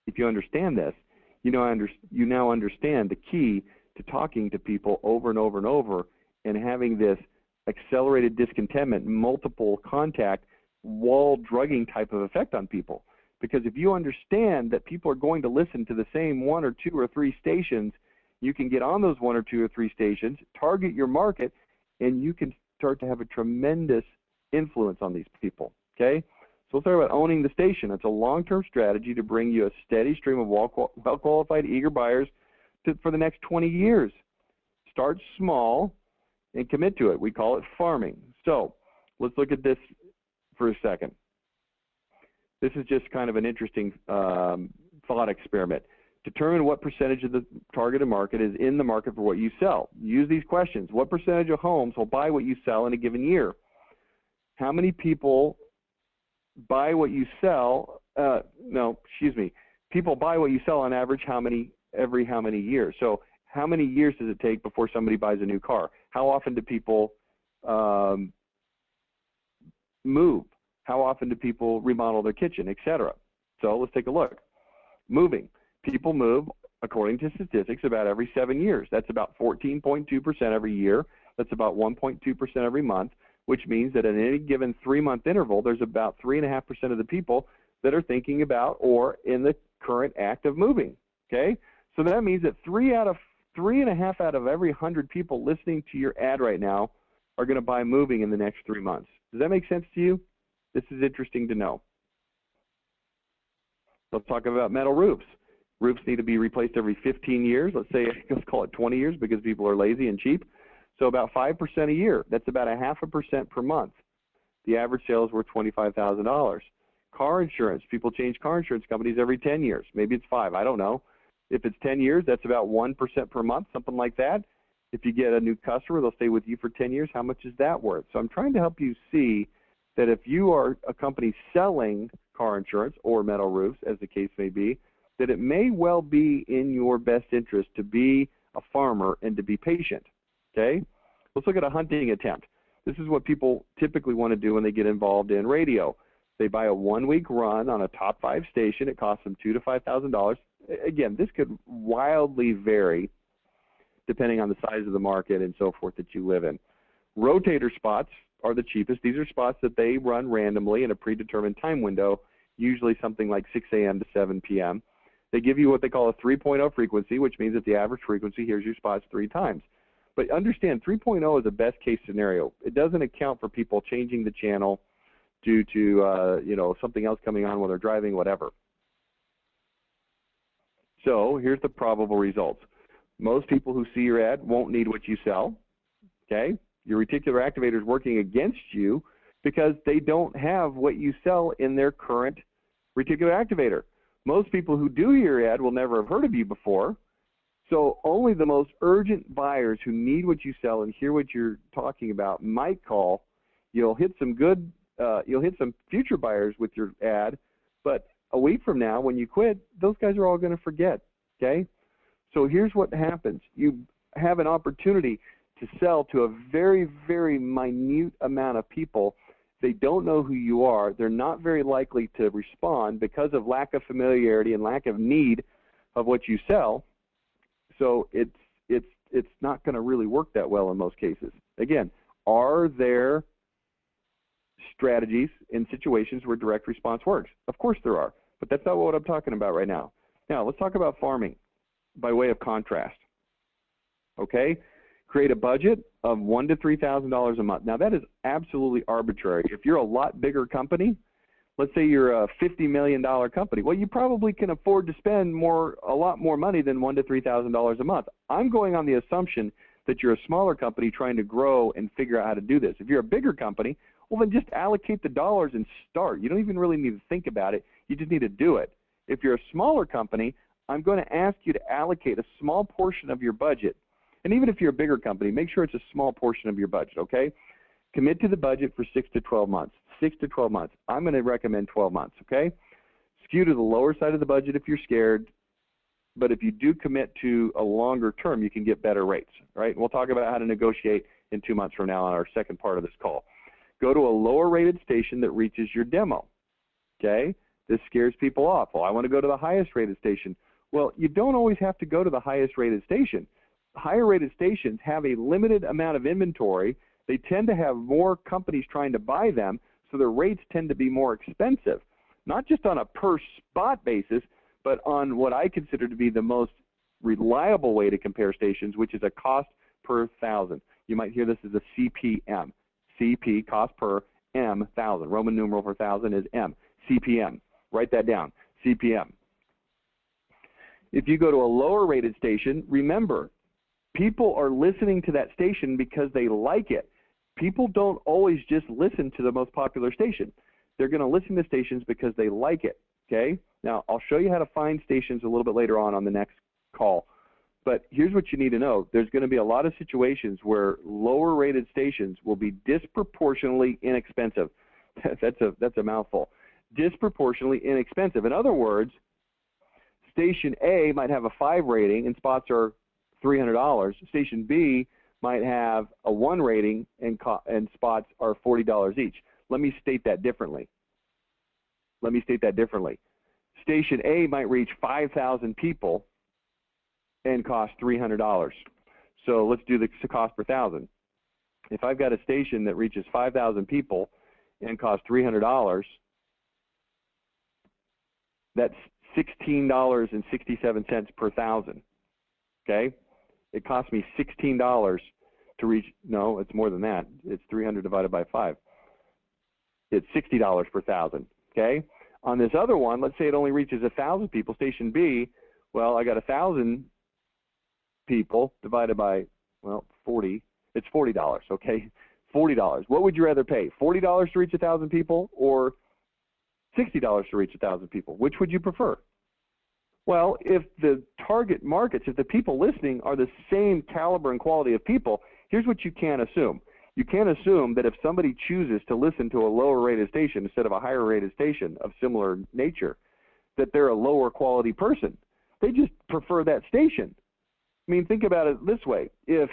If you understand this, you now understand the key to talking to people over and over and over and having this accelerated discontentment, multiple contact, wall drugging type of effect on people. Because if you understand that people are going to listen to the same 1 or 2 or 3 stations, you can get on those 1 or 2 or 3 stations, target your market, and you can start to have a tremendous influence on these people, okay? So let's talk about owning the station. It's a long-term strategy to bring you a steady stream of well-qualified, eager buyers for the next 20 years. Start small and commit to it. We call it farming. So let's look at this for a second. This is just kind of an interesting thought experiment. Determine what percentage of the targeted market is in the market for what you sell. Use these questions. What percentage of homes will buy what you sell in a given year? How many people buy what you sell? People buy what you sell on average every how many years? So how many years does it take before somebody buys a new car? How often do people move? How often do people remodel their kitchen, etc.? So let's take a look. Moving. People move, according to statistics, about every 7 years. That's about 14.2% every year. That's about 1.2% every month, which means that in any given 3-month interval, there's about 3.5% of the people that are thinking about or in the current act of moving, okay? So that means that 3.5 out of every 100 people listening to your ad right now are going to buy moving in the next 3 months. Does that make sense to you? This is interesting to know. Let's talk about metal roofs. Roofs need to be replaced every 15 years. Let's say, let's call it 20 years because people are lazy and cheap. So about 5% a year. That's about 0.5% per month. The average sale is worth $25,000. Car insurance. People change car insurance companies every 10 years. Maybe it's 5. I don't know. If it's 10 years, that's about 1% per month, something like that. If you get a new customer, they'll stay with you for 10 years. How much is that worth? So I'm trying to help you see that if you are a company selling car insurance or metal roofs, as the case may be, that it may well be in your best interest to be a farmer and to be patient, okay? Let's look at a hunting attempt. This is what people typically want to do when they get involved in radio. They buy a 1-week run on a top 5 station. It costs them $2,000 to $5,000. Again, this could wildly vary depending on the size of the market and so forth that you live in. Rotator spots are the cheapest. These are spots that they run randomly in a predetermined time window, usually something like 6 a.m. to 7 p.m. They give you what they call a 3.0 frequency, which means that the average frequency hears your spots 3 times. But understand, 3.0 is a best case scenario. It doesn't account for people changing the channel due to something else coming on while they're driving, whatever. So here's the probable results. Most people who see your ad won't need what you sell, okay? Your reticular activator is working against you because they don't have what you sell in their current reticular activator. Most people who do your ad will never have heard of you before, so only the most urgent buyers who need what you sell and hear what you're talking about might call. You'll hit some future buyers with your ad, but a week from now when you quit, those guys are all going to forget, okay? So here's what happens. You have an opportunity to sell to a very, very minute amount of people. They don't know who you are. They're not very likely to respond because of lack of familiarity and lack of need of what you sell. So it's not going to really work that well in most cases. Again, are there strategies in situations where direct response works? Of course there are, but that's not what I'm talking about right now. Now let's talk about farming by way of contrast. Okay? Create a budget of $1,000 to $3,000 a month. Now that is absolutely arbitrary. If you're a lot bigger company, let's say you're a $50 million company, well, you probably can afford to spend a lot more money than $1,000 to $3,000 a month. I'm going on the assumption that you're a smaller company trying to grow and figure out how to do this. If you're a bigger company, well, then just allocate the dollars and start. You don't even really need to think about it. You just need to do it. If you're a smaller company, I'm going to ask you to allocate a small portion of your budget. And even if you're a bigger company, make sure it's a small portion of your budget, okay? Commit to the budget for 6 to 12 months. 6 to 12 months. I'm going to recommend 12 months, okay? Skew to the lower side of the budget if you're scared, but if you do commit to a longer term, you can get better rates, right? And we'll talk about how to negotiate in 2 months from now on our second part of this call. Go to a lower rated station that reaches your demo, okay? This scares people off. Well, I want to go to the highest rated station. Well, you don't always have to go to the highest rated station. Higher rated stations have a limited amount of inventory. They tend to have more companies trying to buy them, so their rates tend to be more expensive, not just on a per spot basis, but on what I consider to be the most reliable way to compare stations, which is a cost per thousand. You might hear this as a CPM. CP, cost per M, 1,000. Roman numeral for 1,000 is M. CPM. Write that down. CPM. If you go to a lower rated station, remember, people are listening to that station because they like it. People don't always just listen to the most popular station. They're going to listen to stations because they like it, okay? Now, I'll show you how to find stations a little bit later on the next call. But here's what you need to know. There's going to be a lot of situations where lower rated stations will be disproportionately inexpensive. That's a mouthful. Disproportionately inexpensive. In other words, Station A might have a 5 rating and spots are $300. Station B might have a 1 rating and spots are $40 each. Let me state that differently. Station A might reach 5,000 people and cost $300. So let's do the cost per thousand. If I've got a station that reaches 5,000 people and costs $300, that's $16.67 per thousand. Okay? It costs me $16 to reach, no, it's more than that. It's 300 divided by 5. It's $60 per thousand. Okay? On this other one, let's say it only reaches 1,000 people, Station B, Well, I got 1,000 people divided by, well, 40. It's $40, okay? $40. What would you rather pay? $40 to reach 1,000 people or $60 to reach 1,000 people? Which would you prefer? Well, if the target markets, if the people listening are the same caliber and quality of people, here's what you can't assume. You can't assume that if somebody chooses to listen to a lower rated station instead of a higher rated station of similar nature, that they're a lower quality person. They just prefer that station. I mean, think about it this way. If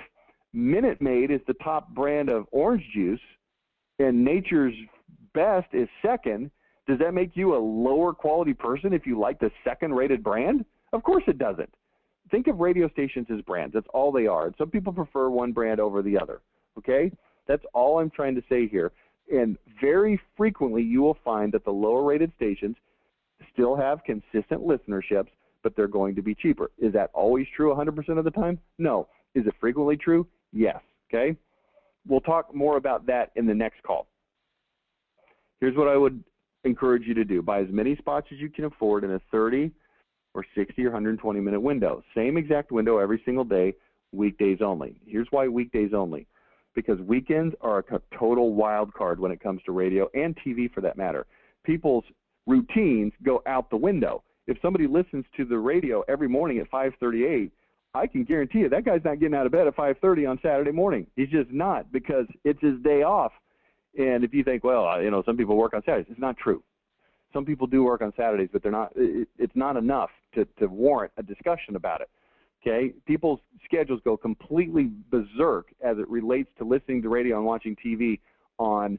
Minute Maid is the top brand of orange juice and Nature's Best is second, does that make you a lower quality person if you like the second rated brand? Of course it doesn't. Think of radio stations as brands. That's all they are. And some people prefer one brand over the other. Okay? That's all I'm trying to say here. And very frequently you will find that the lower rated stations still have consistent listenerships, but they're going to be cheaper. Is that always true 100% of the time? No. Is it frequently true? Yes. Okay? We'll talk more about that in the next call. Here's what I would encourage you to do. Buy as many spots as you can afford in a 30 or 60 or 120 minute window. Same exact window every single day, weekdays only. Here's why weekdays only. Because weekends are a total wild card when it comes to radio and TV for that matter. People's routines go out the window. If somebody listens to the radio every morning at 5:38, I can guarantee you that guy's not getting out of bed at 5:30 on Saturday morning. He's just not, because it's his day off. And if you think, well, you know, some people work on Saturdays, it's not true. Some people do work on Saturdays, but they're not. It's not enough to warrant a discussion about it. Okay, people's schedules go completely berserk as it relates to listening to radio and watching TV on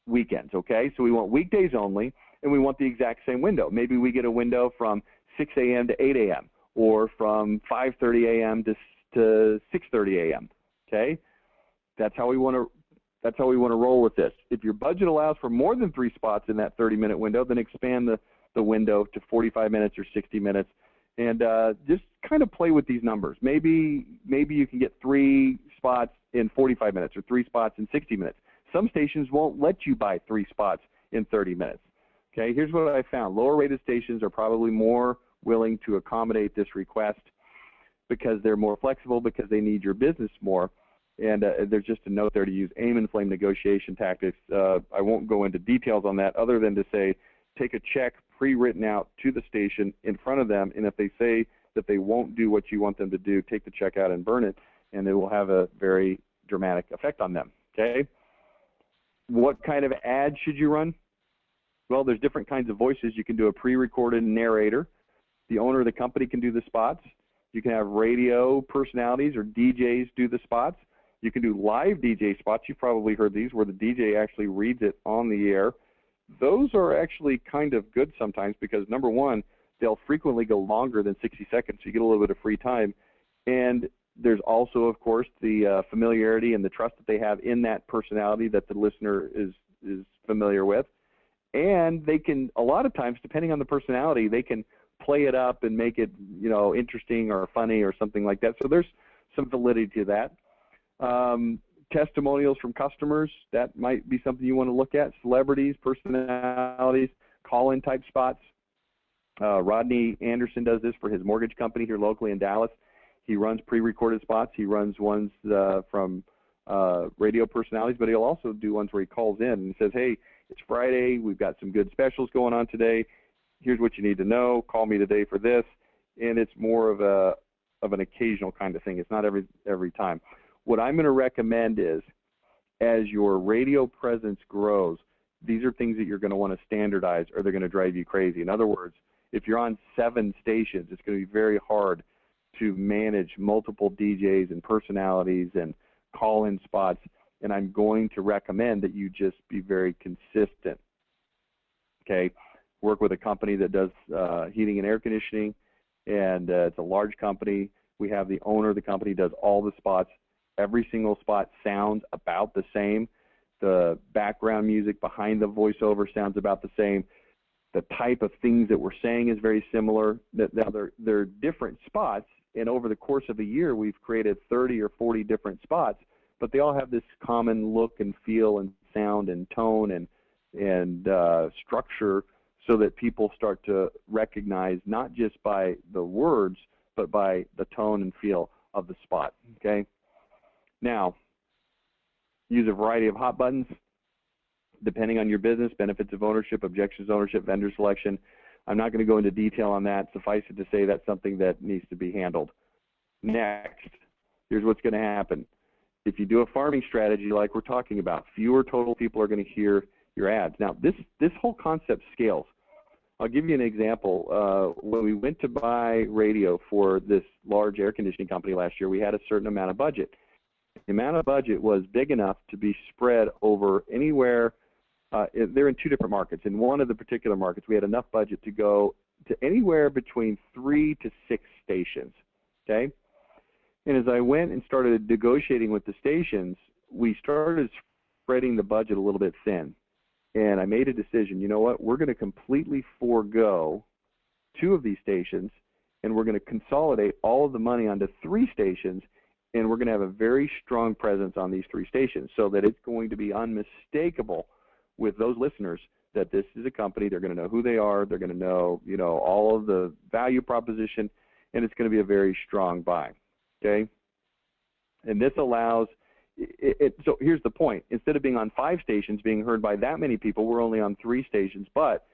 weekends. Okay, so we want weekdays only, and we want the exact same window. Maybe we get a window from 6 a.m. to 8 a.m. or from 5:30 a.m. to 6:30 a.m. Okay, that's how we want to. That's how we want to roll with this. If your budget allows for more than 3 spots in that 30-minute window, then expand the window to 45 minutes or 60 minutes, and just kind of play with these numbers. Maybe you can get 3 spots in 45 minutes or 3 spots in 60 minutes. Some stations won't let you buy 3 spots in 30 minutes. Okay, here's what I found. Lower-rated stations are probably more willing to accommodate this request because they're more flexible, because they need your business more. And there's just a note there to use aim and flame negotiation tactics. I won't go into details on that other than to say take a check pre-written out to the station in front of them, and if they say that they won't do what you want them to do, take the check out and burn it, and it will have a very dramatic effect on them. Okay? What kind of ad should you run? Well, there's different kinds of voices. You can do a pre-recorded narrator. The owner of the company can do the spots. You can have radio personalities or DJs do the spots. You can do live DJ spots. You've probably heard these where the DJ actually reads it on the air. Those are actually kind of good sometimes because, number one, they'll frequently go longer than 60 seconds, so you get a little bit of free time. And there's also, of course, the familiarity and the trust that they have in that personality that the listener is familiar with. And they can, a lot of times, depending on the personality, they can play it up and make it, you know, interesting or funny or something like that. So there's some validity to that. Testimonials from customers, that might be something you want to look at. Celebrities, personalities, call-in type spots. Rodney Anderson does this for his mortgage company here locally in Dallas. He runs pre-recorded spots. He runs ones from radio personalities, but he'll also do ones where he calls in and says, hey, it's Friday. We've got some good specials going on today. Here's what you need to know. Call me today for this. And it's more of an occasional kind of thing. It's not every time. What I'm going to recommend is, as your radio presence grows, these are things that you're going to want to standardize or they're going to drive you crazy. In other words, if you're on 7 stations, it's going to be very hard to manage multiple DJs and personalities and call-in spots, and I'm going to recommend that you just be very consistent. Okay? Work with a company that does heating and air conditioning, and it's a large company. We have the owner of the company does all the spots. Every single spot sounds about the same. The background music behind the voiceover sounds about the same. The type of things that we're saying is very similar. Now, they're different spots, and over the course of a year, we've created 30 or 40 different spots, but they all have this common look and feel and sound and tone and structure so that people start to recognize not just by the words, but by the tone and feel of the spot, okay? Now, use a variety of hot buttons depending on your business, benefits of ownership, objections to ownership, vendor selection. I'm not going to go into detail on that. Suffice it to say that's something that needs to be handled. Next, here's what's going to happen. If you do a farming strategy like we're talking about, fewer total people are going to hear your ads. Now, this whole concept scales. I'll give you an example. When we went to buy radio for this large air conditioning company last year, we had a certain amount of budget. The amount of budget was big enough to be spread over anywhere. They're in two different markets. In one of the particular markets, we had enough budget to go to anywhere between 3 to 6 stations, okay? And as I went and started negotiating with the stations, we started spreading the budget a little bit thin. And I made a decision, you know what, we're going to completely forego 2 of these stations, and we're going to consolidate all of the money onto 3 stations, and we're going to have a very strong presence on these 3 stations so that it's going to be unmistakable with those listeners that this is a company. They're going to know who they are. They're going to know, you know, all of the value proposition, and it's going to be a very strong buy, okay? And this allows so here's the point. Instead of being on 5 stations being heard by that many people, we're only on 3 stations. But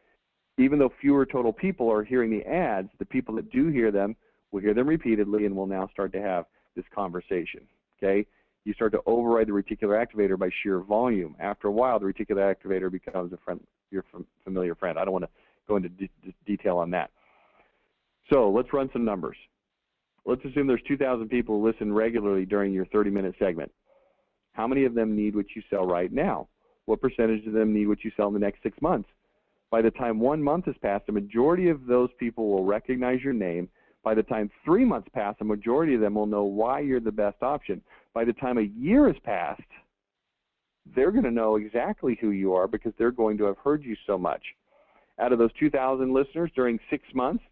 even though fewer total people are hearing the ads, the people that do hear them will hear them repeatedly and will now start to have this conversation, okay? You start to override the reticular activator by sheer volume. After a while, the reticular activator becomes your familiar friend. I don't want to go into detail on that. So let's run some numbers. Let's assume there's 2,000 people who listen regularly during your 30-minute segment. How many of them need what you sell right now? What percentage of them need what you sell in the next 6 months? By the time 1 month has passed, a majority of those people will recognize your name. By the time 3 months pass, a majority of them will know why you're the best option. By the time a year has passed, they're going to know exactly who you are because they're going to have heard you so much. Out of those 2,000 listeners during 6 months,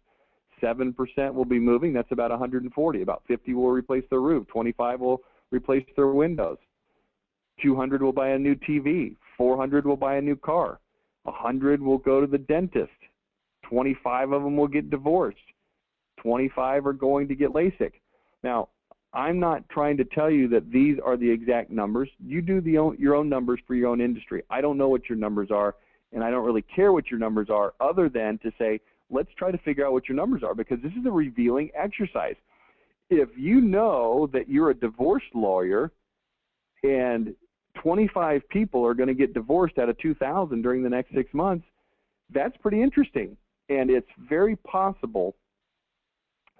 7% will be moving. That's about 140. About 50 will replace their roof. 25 will replace their windows. 200 will buy a new TV. 400 will buy a new car. 100 will go to the dentist. 25 of them will get divorced. 25 are going to get LASIK. Now, I'm not trying to tell you that these are the exact numbers. You do your own numbers for your own industry. I don't know what your numbers are, and I don't really care what your numbers are other than to say, let's try to figure out what your numbers are, because this is a revealing exercise. If you know that you're a divorce lawyer and 25 people are going to get divorced out of 2,000 during the next 6 months, that's pretty interesting. And it's very possible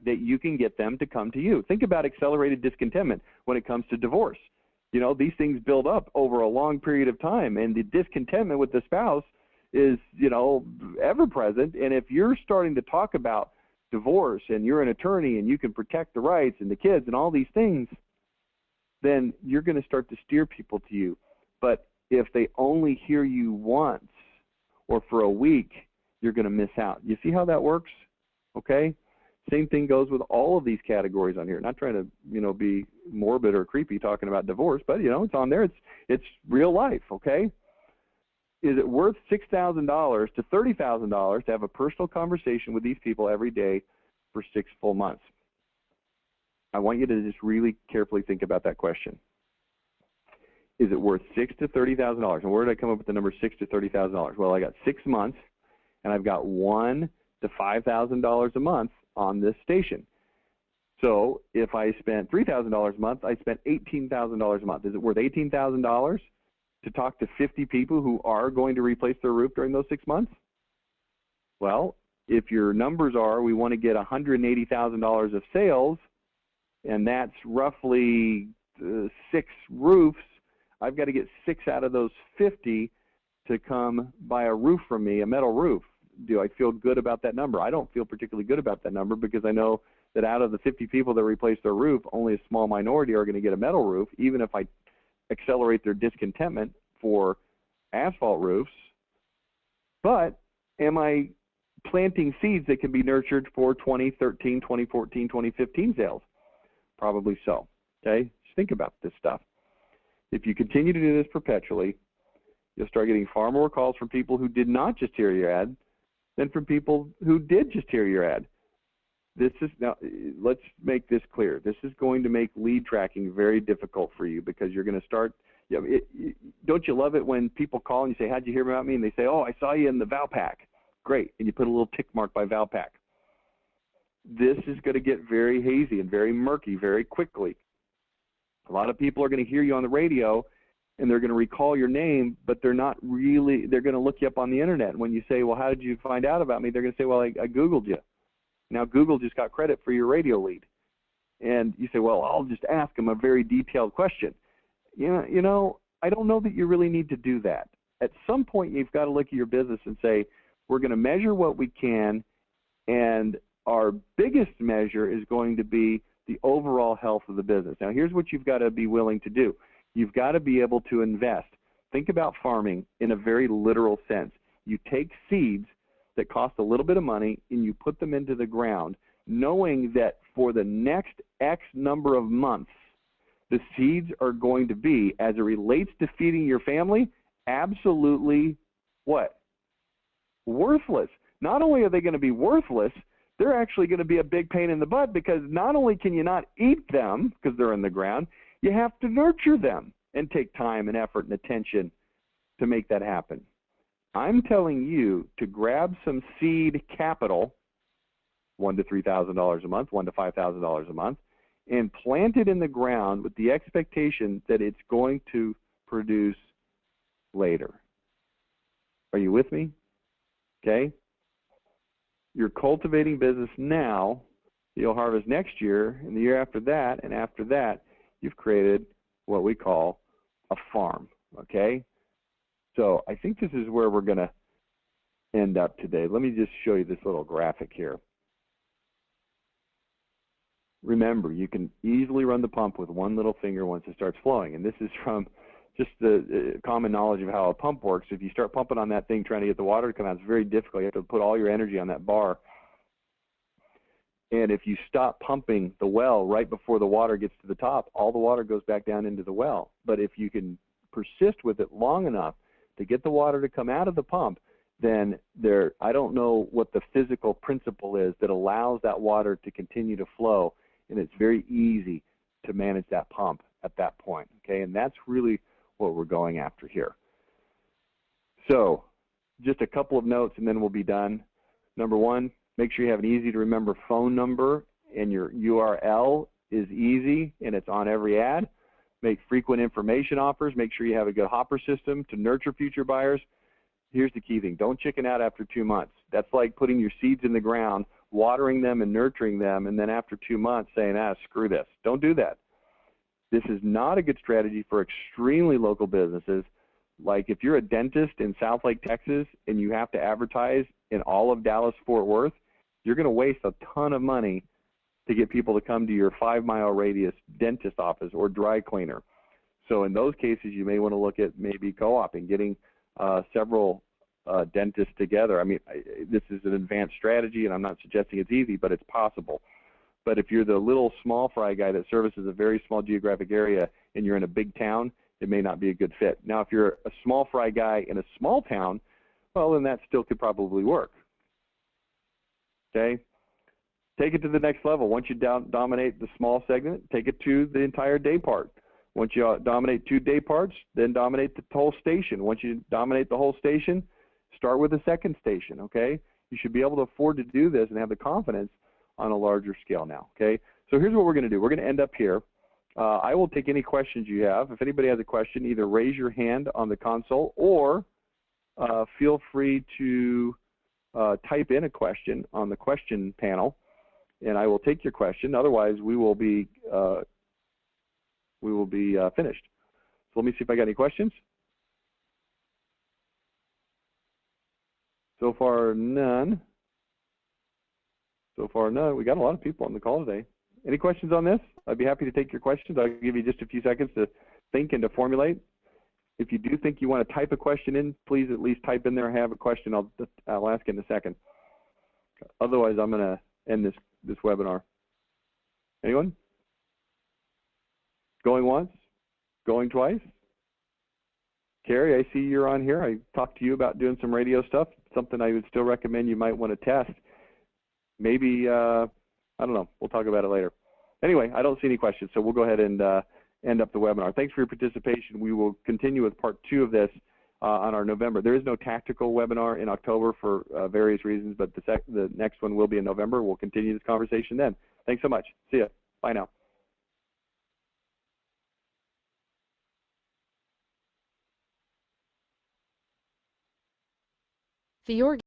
that you can get them to come to you. Think about accelerated discontentment when it comes to divorce. You know, these things build up over a long period of time, and the discontentment with the spouse is, you know, ever present. And if you're starting to talk about divorce and you're an attorney and you can protect the rights and the kids and all these things, then you're going to start to steer people to you. But if they only hear you once or for a week, you're going to miss out. You see how that works? Okay? Same thing goes with all of these categories on here. Not trying to, you know, be morbid or creepy talking about divorce, but, you know, it's on there. It's real life, okay? Is it worth $6,000 to $30,000 to have a personal conversation with these people every day for 6 full months? I want you to just really carefully think about that question. Is it worth $6,000 to $30,000? And where did I come up with the number $6,000 to $30,000? Well, I got 6 months, and I've got $1,000 to $5,000 a month on this station. So if I spent $3,000 a month, I spent $18,000 a month. Is it worth $18,000 to talk to 50 people who are going to replace their roof during those 6 months? Well, if your numbers are we want to get $180,000 of sales, and that's roughly 6 roofs, I've got to get 6 out of those 50 to come buy a roof from me, a metal roof. Do I feel good about that number? I don't feel particularly good about that number because I know that out of the 50 people that replace their roof, only a small minority are going to get a metal roof, even if I accelerate their discontentment for asphalt roofs. But am I planting seeds that can be nurtured for 2013, 2014, 2015 sales? Probably so. Okay? Just think about this stuff. If you continue to do this perpetually, you'll start getting far more calls from people who did not just hear your ad, than from people who did just hear your ad. This is, now, let's make this clear. This is going to make lead tracking very difficult for you, because you're going to start, don't you love it when people call and you say, how'd you hear about me? And they say, oh, I saw you in the Valpak. Great. And you put a little tick mark by Valpak. This is going to get very hazy and very murky very quickly. A lot of people are going to hear you on the radio and they're going to recall your name, but they're not really, they're going to look you up on the internet. And when you say, well, how did you find out about me? They're going to say, well, I Googled you. Now, Google just got credit for your radio lead. And you say, well, I'll just ask them a very detailed question. You know, I don't know that you really need to do that. At some point, you've got to look at your business and say, we're going to measure what we can, and our biggest measure is going to be the overall health of the business. Now, here's what you've got to be willing to do. You've got to be able to invest. Think about farming in a very literal sense. You take seeds that cost a little bit of money and you put them into the ground, knowing that for the next X number of months, the seeds are going to be, as it relates to feeding your family, absolutely what? Worthless. Not only are they going to be worthless, they're actually going to be a big pain in the butt, because not only can you not eat them because they're in the ground, you have to nurture them and take time and effort and attention to make that happen. I'm telling you to grab some seed capital, $1,000 to $3,000 a month, $1,000 to $5,000 a month, and plant it in the ground with the expectation that it's going to produce later. Are you with me? Okay? You're cultivating business now, you'll harvest next year, and the year after that, and after that, you've created what we call a farm, okay? So I think this is where we're going to end up today. Let me just show you this little graphic here. Remember, you can easily run the pump with one little finger once it starts flowing, and this is from just the common knowledge of how a pump works. If you start pumping on that thing trying to get the water to come out, it's very difficult. You have to put all your energy on that bar. And if you stop pumping the well right before the water gets to the top, all the water goes back down into the well. But if you can persist with it long enough to get the water to come out of the pump, then I don't know what the physical principle is that allows that water to continue to flow, and it's very easy to manage that pump at that point, okay? And that's really what we're going after here. So just a couple of notes and then we'll be done. Number one, make sure you have an easy to remember phone number and your URL is easy and it's on every ad. Make frequent information offers. Make sure you have a good hopper system to nurture future buyers. Here's the key thing. Don't chicken out after 2 months. That's like putting your seeds in the ground, watering them and nurturing them, and then after 2 months saying, screw this. Don't do that. This is not a good strategy for extremely local businesses. Like if you're a dentist in Southlake, Texas, and you have to advertise in all of Dallas-Fort Worth, you're going to waste a ton of money to get people to come to your 5-mile radius dentist office or dry cleaner. So in those cases, you may want to look at maybe co-oping, getting several dentists together. I mean, this is an advanced strategy, and I'm not suggesting it's easy, but it's possible. But if you're the little small fry guy that services a very small geographic area and you're in a big town, it may not be a good fit. Now, if you're a small fry guy in a small town, well, then that still could probably work. Okay? Take it to the next level. Once you dominate the small segment, take it to the entire day part. Once you dominate 2 day parts, then dominate the whole station. Once you dominate the whole station, start with a second station, okay? You should be able to afford to do this and have the confidence on a larger scale now, okay? So here's what we're going to do. We're going to end up here. I will take any questions you have. If anybody has a question, either raise your hand on the console or feel free to type in a question on the question panel, and I will take your question. Otherwise, we will be finished. So let me see if I got any questions. So far, none. So far, none. We got a lot of people on the call today. Any questions on this? I'd be happy to take your questions. I'll give you just a few seconds to think and to formulate. If you do think you want to type a question in, please at least type in there, I have a question. I'll ask it in a second. Otherwise, I'm going to end this webinar. Anyone? Going once? Going twice? Carrie, I see you're on here. I talked to you about doing some radio stuff, something I would still recommend you might want to test. Maybe, I don't know. We'll talk about it later. Anyway, I don't see any questions, so we'll go ahead and end up the webinar. Thanks for your participation. We will continue with part 2 of this on our November. There is no tactical webinar in October for various reasons, but the next one will be in November. We'll continue this conversation then. Thanks so much. See ya. Bye now. The